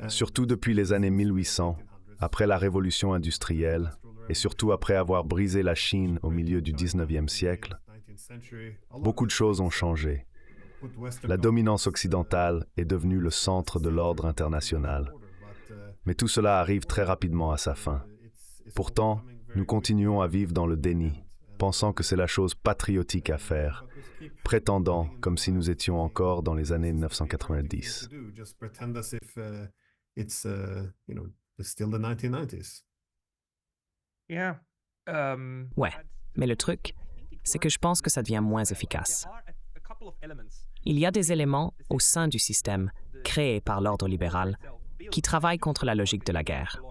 Surtout depuis les années 1800, après la révolution industrielle, et surtout après avoir brisé la Chine au milieu du 19e siècle, beaucoup de choses ont changé. La dominance occidentale est devenue le centre de l'ordre international. Mais tout cela arrive très rapidement à sa fin. Pourtant, nous continuons à vivre dans le déni, pensant que c'est la chose patriotique à faire, prétendant comme si nous étions encore dans les années 1990. Ouais, mais le truc, c'est que je pense que ça devient moins efficace. Il y a des éléments au sein du système créé par l'ordre libéral qui travaillent contre la logique de la guerre.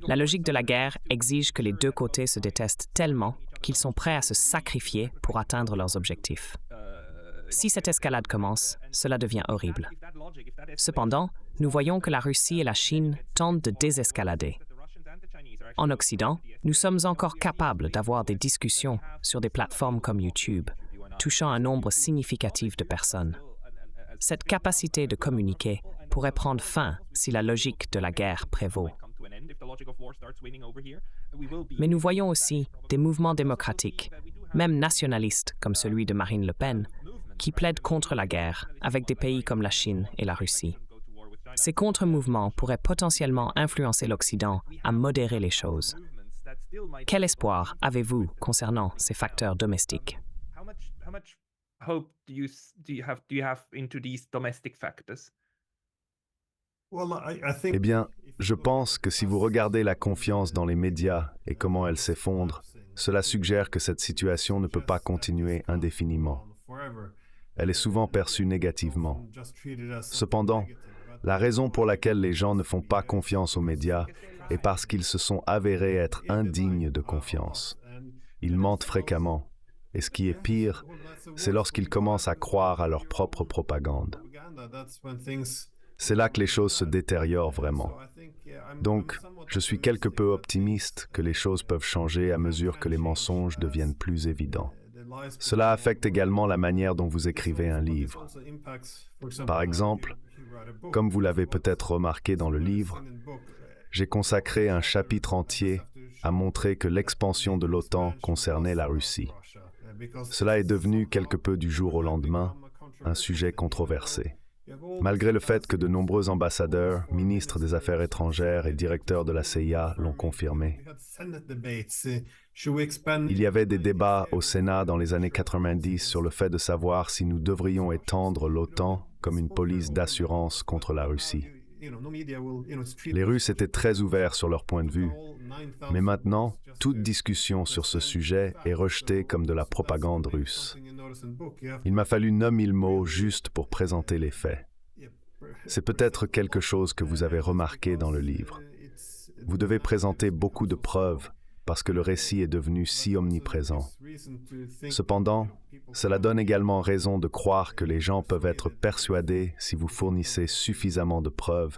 La logique de la guerre exige que les deux côtés se détestent tellement qu'ils sont prêts à se sacrifier pour atteindre leurs objectifs. Si cette escalade commence, cela devient horrible. Cependant, nous voyons que la Russie et la Chine tentent de désescalader. En Occident, nous sommes encore capables d'avoir des discussions sur des plateformes comme YouTube, touchant un nombre significatif de personnes. Cette capacité de communiquer pourrait prendre fin si la logique de la guerre prévaut. Mais nous voyons aussi des mouvements démocratiques, même nationalistes comme celui de Marine Le Pen, qui plaident contre la guerre avec des pays comme la Chine et la Russie. Ces contre-mouvements pourraient potentiellement influencer l'Occident à modérer les choses. Quel espoir avez-vous concernant ces facteurs domestiques? Eh bien, je pense que si vous regardez la confiance dans les médias et comment elle s'effondre, cela suggère que cette situation ne peut pas continuer indéfiniment. Elle est souvent perçue négativement. Cependant, la raison pour laquelle les gens ne font pas confiance aux médias est parce qu'ils se sont avérés être indignes de confiance. Ils mentent fréquemment, et ce qui est pire, c'est lorsqu'ils commencent à croire à leur propre propagande. C'est là que les choses se détériorent vraiment. Donc, je suis quelque peu optimiste que les choses peuvent changer à mesure que les mensonges deviennent plus évidents. Cela affecte également la manière dont vous écrivez un livre. Par exemple, comme vous l'avez peut-être remarqué dans le livre, j'ai consacré un chapitre entier à montrer que l'expansion de l'OTAN concernait la Russie. Cela est devenu quelque peu du jour au lendemain un sujet controversé. Malgré le fait que de nombreux ambassadeurs, ministres des Affaires étrangères et directeurs de la CIA l'ont confirmé. Il y avait des débats au Sénat dans les années 90 sur le fait de savoir si nous devrions étendre l'OTAN comme une police d'assurance contre la Russie. Les Russes étaient très ouverts sur leur point de vue, mais maintenant, toute discussion sur ce sujet est rejetée comme de la propagande russe. Il m'a fallu 9000 mots juste pour présenter les faits. C'est peut-être quelque chose que vous avez remarqué dans le livre. Vous devez présenter beaucoup de preuves parce que le récit est devenu si omniprésent. Cependant, cela donne également raison de croire que les gens peuvent être persuadés si vous fournissez suffisamment de preuves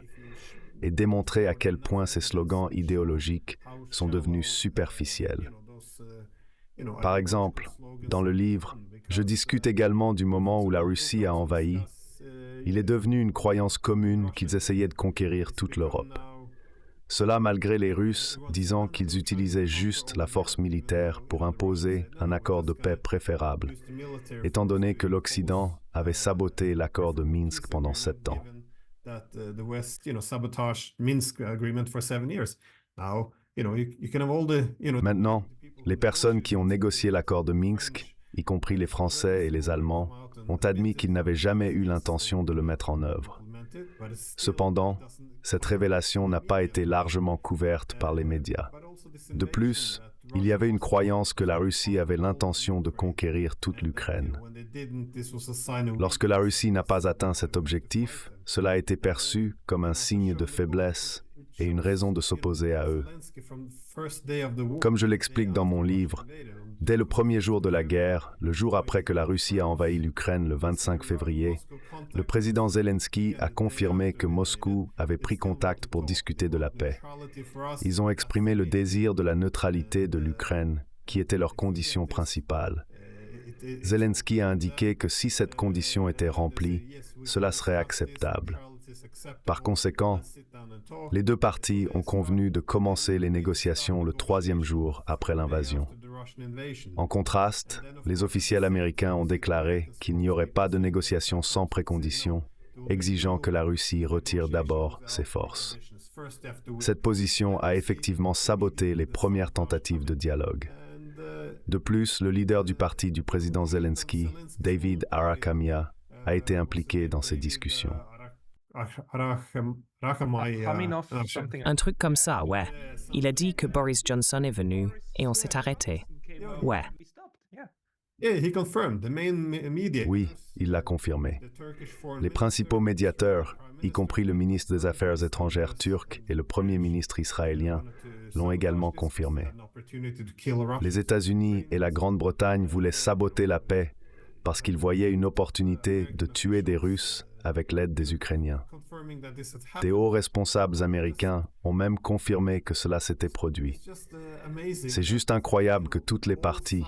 et démontrer à quel point ces slogans idéologiques sont devenus superficiels. Par exemple, dans le livre, je discute également du moment où la Russie a envahi. Il est devenu une croyance commune qu'ils essayaient de conquérir toute l'Europe. Cela malgré les Russes disant qu'ils utilisaient juste la force militaire pour imposer un accord de paix préférable, étant donné que l'Occident avait saboté l'accord de Minsk pendant 7 ans. Maintenant, les personnes qui ont négocié l'accord de Minsk, y compris les Français et les Allemands, ont admis qu'ils n'avaient jamais eu l'intention de le mettre en œuvre. Cependant, cette révélation n'a pas été largement couverte par les médias. De plus, il y avait une croyance que la Russie avait l'intention de conquérir toute l'Ukraine. Lorsque la Russie n'a pas atteint cet objectif, cela a été perçu comme un signe de faiblesse et une raison de s'opposer à eux. Comme je l'explique dans mon livre, dès le premier jour de la guerre, le jour après que la Russie a envahi l'Ukraine le 25 février, le président Zelensky a confirmé que Moscou avait pris contact pour discuter de la paix. Ils ont exprimé le désir de la neutralité de l'Ukraine, qui était leur condition principale. Zelensky a indiqué que si cette condition était remplie, cela serait acceptable. Par conséquent, les deux parties ont convenu de commencer les négociations le 3e jour après l'invasion. En contraste, les officiels américains ont déclaré qu'il n'y aurait pas de négociations sans préconditions, exigeant que la Russie retire d'abord ses forces. Cette position a effectivement saboté les premières tentatives de dialogue. De plus, le leader du parti du président Zelensky, David Arakhamia, a été impliqué dans ces discussions. Un truc comme ça, ouais. Il a dit que Boris Johnson est venu et on s'est arrêté. Ouais. Oui, il l'a confirmé. Les principaux médiateurs, y compris le ministre des Affaires étrangères turc et le Premier ministre israélien, l'ont également confirmé. Les États-Unis et la Grande-Bretagne voulaient saboter la paix parce qu'ils voyaient une opportunité de tuer des Russes avec l'aide des Ukrainiens. Des hauts responsables américains ont même confirmé que cela s'était produit. C'est juste incroyable que toutes les parties,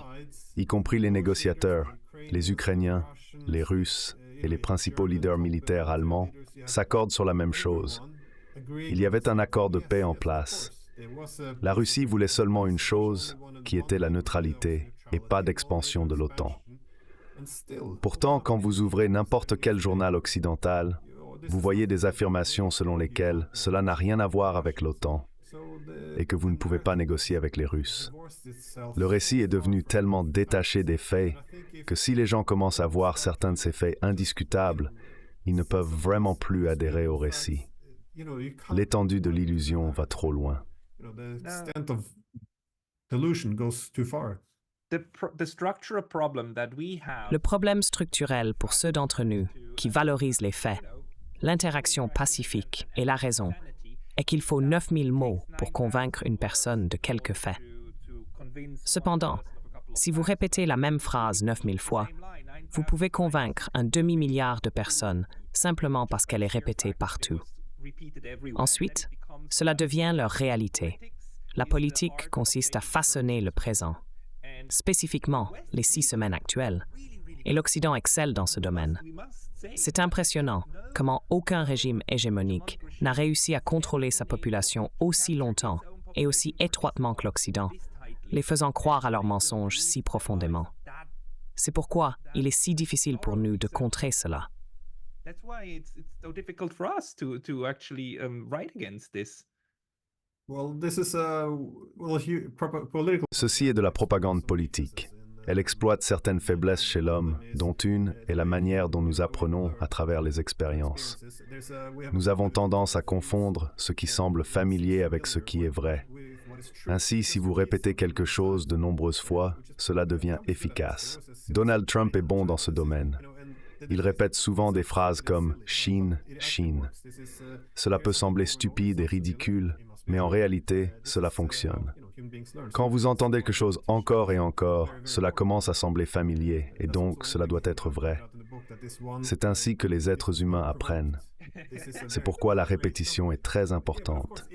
y compris les négociateurs, les Ukrainiens, les Russes et les principaux leaders militaires allemands, s'accordent sur la même chose. Il y avait un accord de paix en place. La Russie voulait seulement une chose, qui était la neutralité, et pas d'expansion de l'OTAN. Pourtant, quand vous ouvrez n'importe quel journal occidental, vous voyez des affirmations selon lesquelles cela n'a rien à voir avec l'OTAN et que vous ne pouvez pas négocier avec les Russes. Le récit est devenu tellement détaché des faits que si les gens commencent à voir certains de ces faits indiscutables, ils ne peuvent vraiment plus adhérer au récit. L'étendue de l'illusion va trop loin. Le problème structurel pour ceux d'entre nous qui valorisent les faits, l'interaction pacifique et la raison est qu'il faut 9000 mots pour convaincre une personne de quelques faits. Cependant, si vous répétez la même phrase 9000 fois, vous pouvez convaincre un demi-milliard de personnes simplement parce qu'elle est répétée partout. Ensuite, cela devient leur réalité. La politique consiste à façonner le présent, spécifiquement les 6 semaines actuelles, et l'Occident excelle dans ce domaine. C'est impressionnant comment aucun régime hégémonique n'a réussi à contrôler sa population aussi longtemps et aussi étroitement que l'Occident, les faisant croire à leurs mensonges si profondément. C'est pourquoi il est si difficile pour nous de contrer cela. Ceci est de la propagande politique. Elle exploite certaines faiblesses chez l'homme, dont une est la manière dont nous apprenons à travers les expériences. Nous avons tendance à confondre ce qui semble familier avec ce qui est vrai. Ainsi, si vous répétez quelque chose de nombreuses fois, cela devient efficace. Donald Trump est bon dans ce domaine. Il répète souvent des phrases comme « Chine, Chine ». Cela peut sembler stupide et ridicule, mais en réalité, cela fonctionne. Quand vous entendez quelque chose encore et encore, cela commence à sembler familier, et donc cela doit être vrai. C'est ainsi que les êtres humains apprennent. C'est pourquoi la répétition est très importante.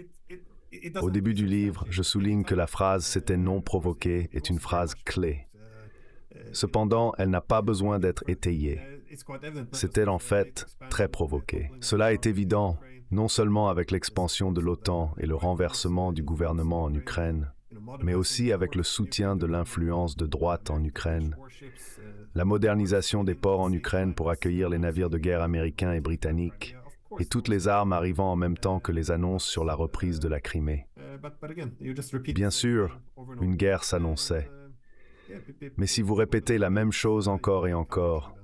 Au début du livre, je souligne que la phrase « c'était non provoqué » est une phrase clé. Cependant, elle n'a pas besoin d'être étayée. C'est elle en fait très provoquée. Cela est évident, non seulement avec l'expansion de l'OTAN et le renversement du gouvernement en Ukraine, mais aussi avec le soutien de l'influence de droite en Ukraine, la modernisation des ports en Ukraine pour accueillir les navires de guerre américains et britanniques, et toutes les armes arrivant en même temps que les annonces sur la reprise de la Crimée. Bien sûr, une guerre s'annonçait. Mais si vous répétez la même chose encore et encore,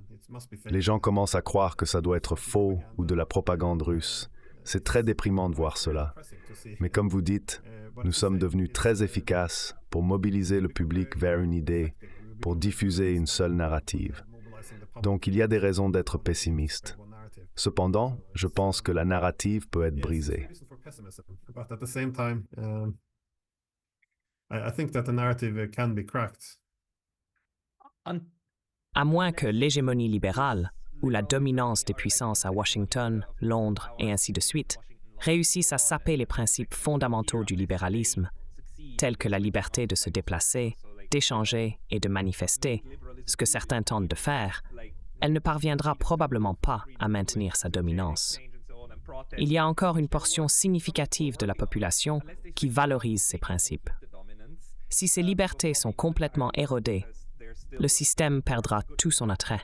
les gens commencent à croire que ça doit être faux ou de la propagande russe. C'est très déprimant de voir cela. Mais comme vous dites, nous sommes devenus très efficaces pour mobiliser le public vers une idée, pour diffuser une seule narrative. Donc il y a des raisons d'être pessimiste. Cependant, je pense que la narrative peut être brisée. À moins que l'hégémonie libérale, ou la dominance des puissances à Washington, Londres et ainsi de suite, réussissent à saper les principes fondamentaux du libéralisme, tels que la liberté de se déplacer, d'échanger et de manifester, ce que certains tentent de faire, elle ne parviendra probablement pas à maintenir sa dominance. il y a encore une portion significative de la population qui valorise ces principes. Si ces libertés sont complètement érodées, le système perdra tout son attrait.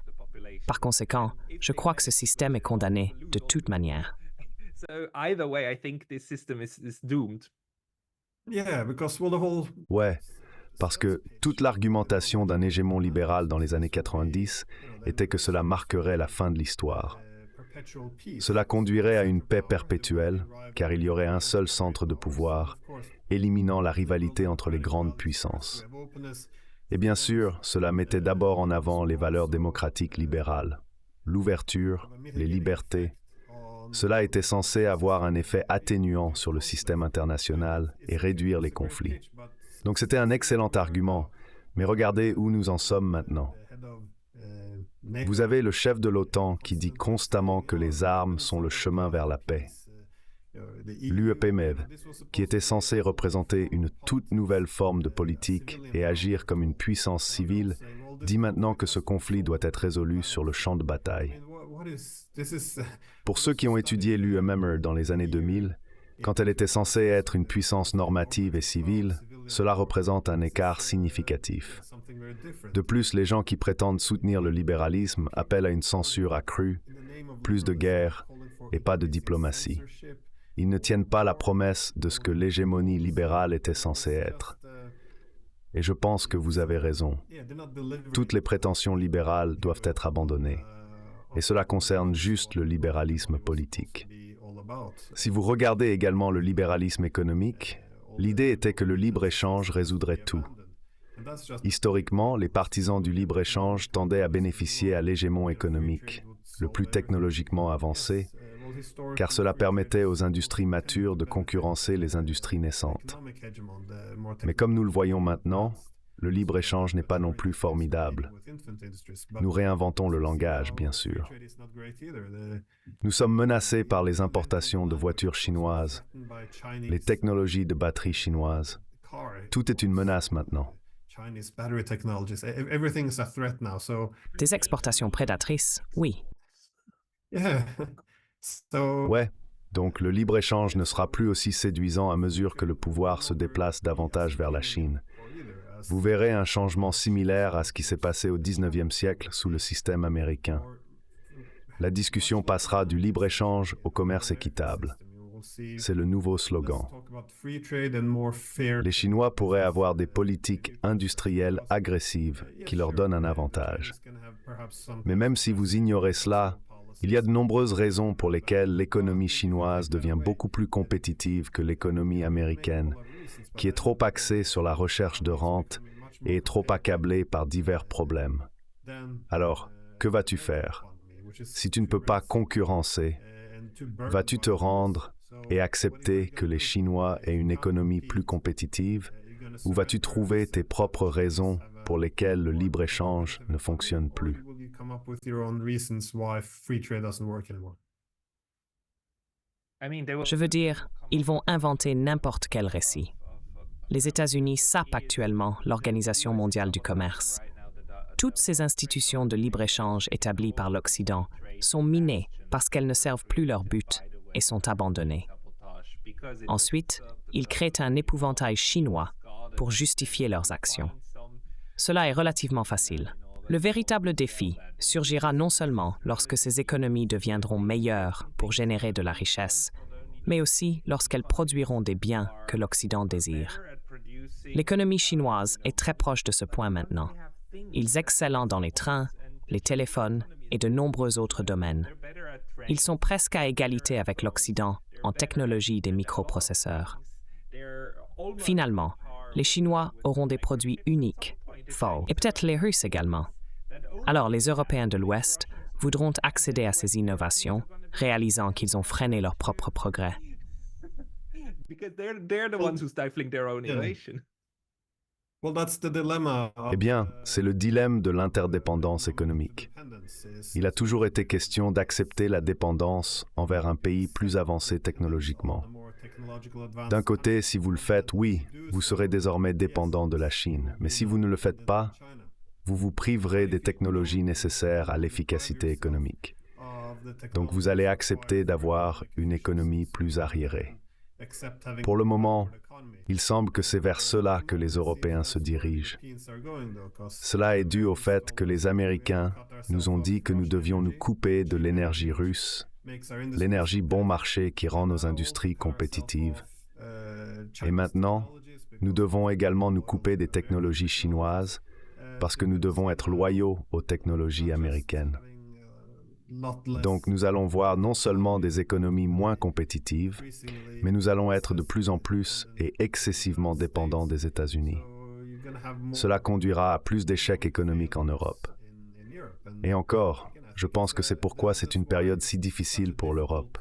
Par conséquent, je crois que ce système est condamné de toute manière. Ouais, parce que toute l'argumentation d'un hégémon libéral dans les années 90 était que cela marquerait la fin de l'histoire. Cela conduirait à une paix perpétuelle, car il y aurait un seul centre de pouvoir, éliminant la rivalité entre les grandes puissances. Et bien sûr, cela mettait d'abord en avant les valeurs démocratiques libérales, l'ouverture, les libertés. Cela était censé avoir un effet atténuant sur le système international et réduire les conflits. Donc c'était un excellent argument, mais regardez où nous en sommes maintenant. Vous avez le chef de l'OTAN qui dit constamment que les armes sont le chemin vers la paix. L'UEPMEV, qui était censé représenter une toute nouvelle forme de politique et agir comme une puissance civile, dit maintenant que ce conflit doit être résolu sur le champ de bataille. Pour ceux qui ont étudié l'UEMMER dans les années 2000, quand elle était censée être une puissance normative et civile, cela représente un écart significatif. De plus, les gens qui prétendent soutenir le libéralisme appellent à une censure accrue, plus de guerre et pas de diplomatie. Ils ne tiennent pas la promesse de ce que l'hégémonie libérale était censée être. Et je pense que vous avez raison. Toutes les prétentions libérales doivent être abandonnées. Et cela concerne juste le libéralisme politique. Si vous regardez également le libéralisme économique, l'idée était que le libre-échange résoudrait tout. Historiquement, les partisans du libre-échange tendaient à bénéficier à l'hégémon économique, le plus technologiquement avancé, car cela permettait aux industries matures de concurrencer les industries naissantes. Mais comme nous le voyons maintenant, le libre-échange n'est pas non plus formidable. Nous réinventons le langage, bien sûr. Nous sommes menacés par les importations de voitures chinoises, les technologies de batteries chinoises. Tout est une menace maintenant. Des exportations prédatrices, oui. Ouais, donc le libre-échange ne sera plus aussi séduisant à mesure que le pouvoir se déplace davantage vers la Chine. Vous verrez un changement similaire à ce qui s'est passé au 19e siècle sous le système américain. La discussion passera du libre-échange au commerce équitable. C'est le nouveau slogan. Les Chinois pourraient avoir des politiques industrielles agressives qui leur donnent un avantage. Mais même si vous ignorez cela, il y a de nombreuses raisons pour lesquelles l'économie chinoise devient beaucoup plus compétitive que l'économie américaine, qui est trop axée sur la recherche de rente et est trop accablée par divers problèmes. Alors, que vas-tu faire? Si tu ne peux pas concurrencer, vas-tu te rendre et accepter que les Chinois aient une économie plus compétitive, ou vas-tu trouver tes propres raisons pour lesquelles le libre-échange ne fonctionne plus? Je veux dire, ils vont inventer n'importe quel récit. Les États-Unis sapent actuellement l'Organisation mondiale du commerce. Toutes ces institutions de libre-échange établies par l'Occident sont minées parce qu'elles ne servent plus leur but et sont abandonnées. Ensuite, ils créent un épouvantail chinois pour justifier leurs actions. Cela est relativement facile. Le véritable défi surgira non seulement lorsque ces économies deviendront meilleures pour générer de la richesse, mais aussi lorsqu'elles produiront des biens que l'Occident désire. L'économie chinoise est très proche de ce point maintenant. Ils excellent dans les trains, les téléphones et de nombreux autres domaines. Ils sont presque à égalité avec l'Occident en technologie des microprocesseurs. Finalement, les Chinois auront des produits uniques, faux, et peut-être les Russes également. Alors les Européens de l'Ouest voudront accéder à ces innovations, réalisant qu'ils ont freiné leur propre progrès. Eh bien, c'est le dilemme de l'interdépendance économique. Il a toujours été question d'accepter la dépendance envers un pays plus avancé technologiquement. D'un côté, si vous le faites, oui, vous serez désormais dépendant de la Chine. Mais si vous ne le faites pas, vous vous priverez des technologies nécessaires à l'efficacité économique. Donc vous allez accepter d'avoir une économie plus arriérée. Pour le moment, il semble que c'est vers cela que les Européens se dirigent. Cela est dû au fait que les Américains nous ont dit que nous devions nous couper de l'énergie russe, l'énergie bon marché qui rend nos industries compétitives. Et maintenant, nous devons également nous couper des technologies chinoises parce que nous devons être loyaux aux technologies américaines. Donc nous allons voir non seulement des économies moins compétitives, mais nous allons être de plus en plus et excessivement dépendants des États-Unis. Cela conduira à plus d'échecs économiques en Europe. Et encore, je pense que c'est pourquoi c'est une période si difficile pour l'Europe.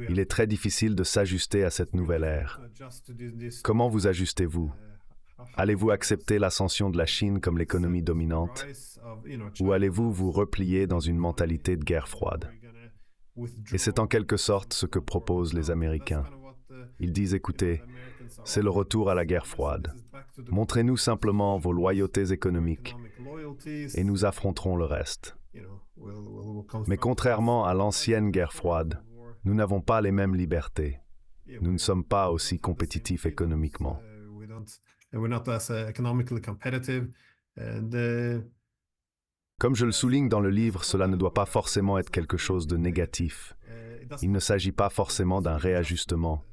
Il est très difficile de s'ajuster à cette nouvelle ère. Comment vous ajustez-vous? Allez-vous accepter l'ascension de la Chine comme l'économie dominante? Ou allez-vous vous replier dans une mentalité de guerre froide? Et c'est en quelque sorte ce que proposent les Américains. Ils disent, écoutez, c'est le retour à la guerre froide. Montrez-nous simplement vos loyautés économiques et nous affronterons le reste. Mais contrairement à l'ancienne guerre froide, nous n'avons pas les mêmes libertés. Nous ne sommes pas aussi compétitifs économiquement. Comme je le souligne dans le livre, cela ne doit pas forcément être quelque chose de négatif. Il ne s'agit pas forcément d'un réajustement.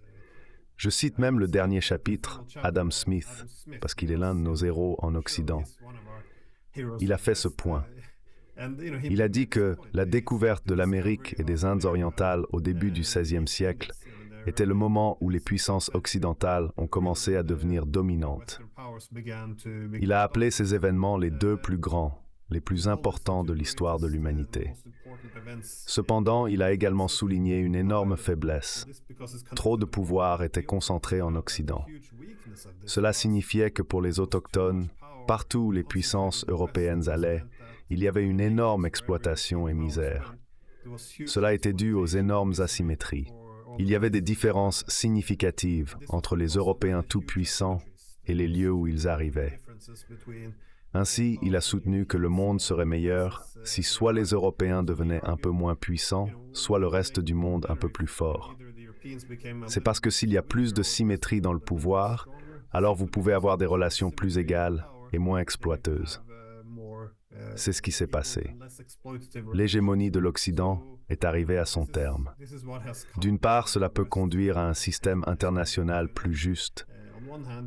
Je cite même le dernier chapitre, Adam Smith, parce qu'il est l'un de nos héros en Occident. Il a fait ce point. Il a dit que la découverte de l'Amérique et des Indes orientales au début du XVIe siècle était le moment où les puissances occidentales ont commencé à devenir dominantes. Il a appelé ces événements les deux plus grands, les plus importants de l'histoire de l'humanité. Cependant, il a également souligné une énorme faiblesse. Trop de pouvoir était concentré en Occident. Cela signifiait que pour les autochtones, partout où les puissances européennes allaient, il y avait une énorme exploitation et misère. Cela était dû aux énormes asymétries. Il y avait des différences significatives entre les Européens tout-puissants et les lieux où ils arrivaient. Ainsi, il a soutenu que le monde serait meilleur si soit les Européens devenaient un peu moins puissants, soit le reste du monde un peu plus fort. C'est parce que s'il y a plus de symétrie dans le pouvoir, alors vous pouvez avoir des relations plus égales et moins exploiteuses. C'est ce qui s'est passé. L'hégémonie de l'Occident est arrivée à son terme. D'une part, cela peut conduire à un système international plus juste.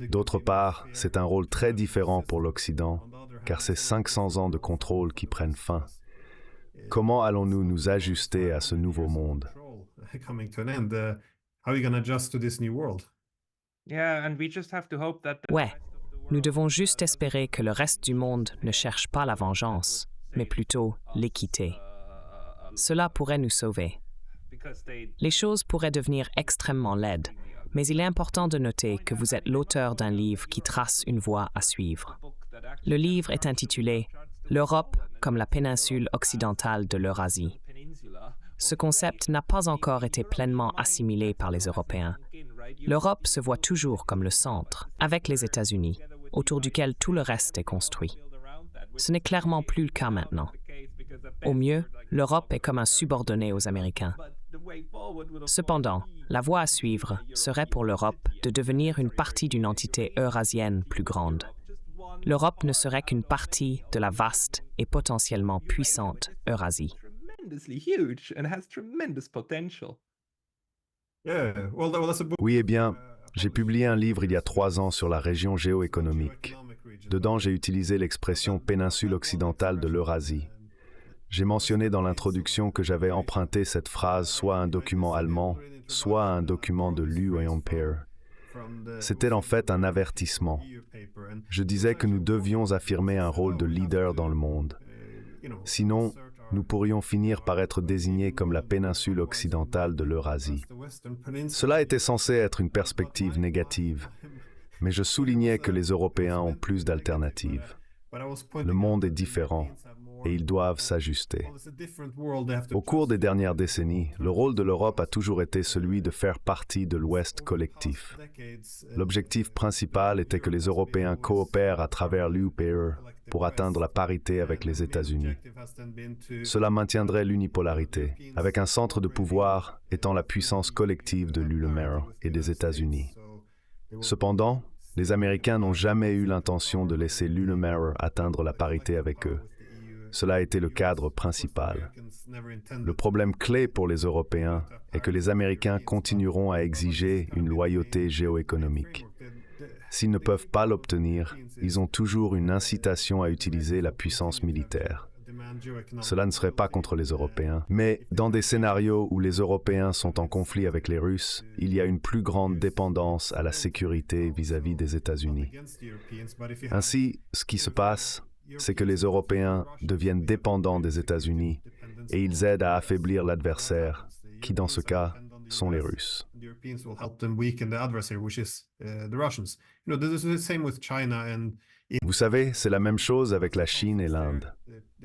D'autre part, c'est un rôle très différent pour l'Occident, car c'est 500 ans de contrôle qui prennent fin. Comment allons-nous nous ajuster à ce nouveau monde? Ouais, nous devons juste espérer que le reste du monde ne cherche pas la vengeance, mais plutôt l'équité. Cela pourrait nous sauver. Les choses pourraient devenir extrêmement laides, mais il est important de noter que vous êtes l'auteur d'un livre qui trace une voie à suivre. Le livre est intitulé « L'Europe comme la péninsule occidentale de l'Eurasie ». Ce concept n'a pas encore été pleinement assimilé par les Européens. L'Europe se voit toujours comme le centre, avec les États-Unis, autour duquel tout le reste est construit. Ce n'est clairement plus le cas maintenant. Au mieux, l'Europe est comme un subordonné aux Américains. Cependant, la voie à suivre serait pour l'Europe de devenir une partie d'une entité eurasienne plus grande. L'Europe ne serait qu'une partie de la vaste et potentiellement puissante Eurasie. Oui, eh bien, j'ai publié un livre il y a 3 ans sur la région géoéconomique. Dedans, j'ai utilisé l'expression péninsule occidentale de l'Eurasie. J'ai mentionné dans l'introduction que j'avais emprunté cette phrase soit à un document allemand, soit à un document de Liu et Ampère. C'était en fait un avertissement. Je disais que nous devions affirmer un rôle de leader dans le monde. Sinon, nous pourrions finir par être désignés comme la péninsule occidentale de l'Eurasie. Cela était censé être une perspective négative, mais je soulignais que les Européens ont plus d'alternatives. Le monde est différent et ils doivent s'ajuster. Au cours des dernières décennies, le rôle de l'Europe a toujours été celui de faire partie de l'Ouest collectif. L'objectif principal était que les Européens coopèrent à travers l'UPR pour atteindre la parité avec les États-Unis. Cela maintiendrait l'unipolarité, avec un centre de pouvoir étant la puissance collective de l'ULMR et des États-Unis. Cependant, les Américains n'ont jamais eu l'intention de laisser l'ULMR atteindre la parité avec eux. Cela a été le cadre principal. Le problème clé pour les Européens est que les Américains continueront à exiger une loyauté géoéconomique. S'ils ne peuvent pas l'obtenir, ils ont toujours une incitation à utiliser la puissance militaire. Cela ne serait pas contre les Européens, mais dans des scénarios où les Européens sont en conflit avec les Russes, il y a une plus grande dépendance à la sécurité vis-à-vis des États-Unis. Ainsi, ce qui se passe, c'est que les Européens deviennent dépendants des États-Unis et ils aident à affaiblir l'adversaire, qui dans ce cas sont les Russes. Vous savez, c'est la même chose avec la Chine et l'Inde.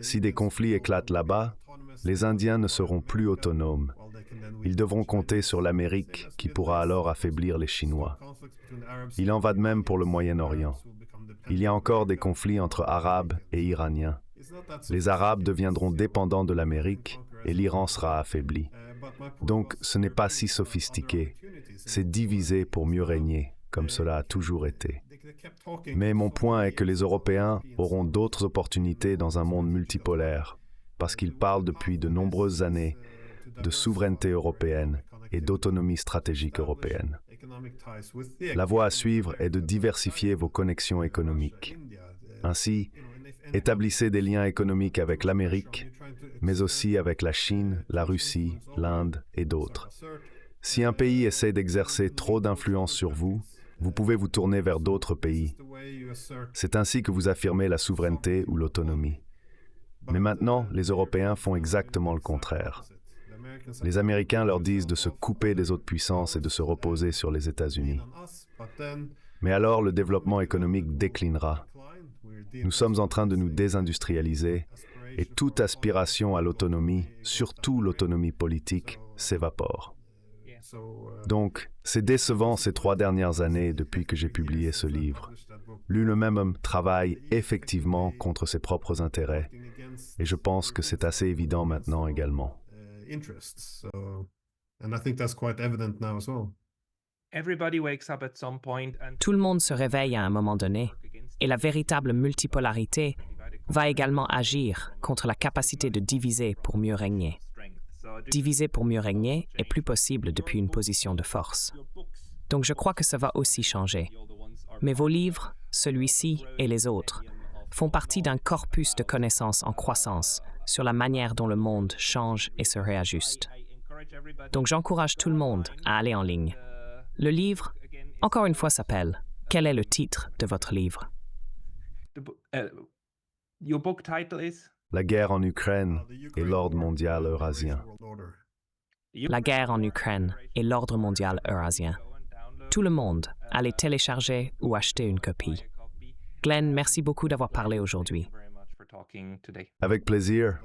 Si des conflits éclatent là-bas, les Indiens ne seront plus autonomes. Ils devront compter sur l'Amérique qui pourra alors affaiblir les Chinois. Il en va de même pour le Moyen-Orient. Il y a encore des conflits entre Arabes et Iraniens. Les Arabes deviendront dépendants de l'Amérique et l'Iran sera affaibli. Donc, ce n'est pas si sophistiqué. C'est diviser pour mieux régner, comme cela a toujours été. Mais mon point est que les Européens auront d'autres opportunités dans un monde multipolaire, parce qu'ils parlent depuis de nombreuses années de souveraineté européenne et d'autonomie stratégique européenne. La voie à suivre est de diversifier vos connexions économiques. Ainsi, établissez des liens économiques avec l'Amérique, mais aussi avec la Chine, la Russie, l'Inde et d'autres. Si un pays essaie d'exercer trop d'influence sur vous, vous pouvez vous tourner vers d'autres pays. C'est ainsi que vous affirmez la souveraineté ou l'autonomie. Mais maintenant, les Européens font exactement le contraire. Les Américains leur disent de se couper des autres puissances et de se reposer sur les États-Unis. Mais alors, le développement économique déclinera. Nous sommes en train de nous désindustrialiser et toute aspiration à l'autonomie, surtout l'autonomie politique, s'évapore. Donc, c'est décevant ces 3 dernières années depuis que j'ai publié ce livre. L'ULMR travaille effectivement contre ses propres intérêts et je pense que c'est assez évident maintenant également. Tout le monde se réveille à un moment donné, et la véritable multipolarité va également agir contre la capacité de diviser pour mieux régner. Diviser pour mieux régner est plus possible depuis une position de force. Donc je crois que ça va aussi changer. Mais vos livres, celui-ci et les autres, font partie d'un corpus de connaissances en croissance sur la manière dont le monde change et se réajuste. Donc j'encourage tout le monde à aller en ligne. Le livre, encore une fois, s'appelle « Quel est le titre de votre livre ?» Your book title is? La guerre en Ukraine et l'ordre mondial eurasien. La guerre en Ukraine et l'ordre mondial eurasien. Tout le monde, allez télécharger ou acheter une copie. Glenn, merci beaucoup d'avoir parlé aujourd'hui. Avec plaisir.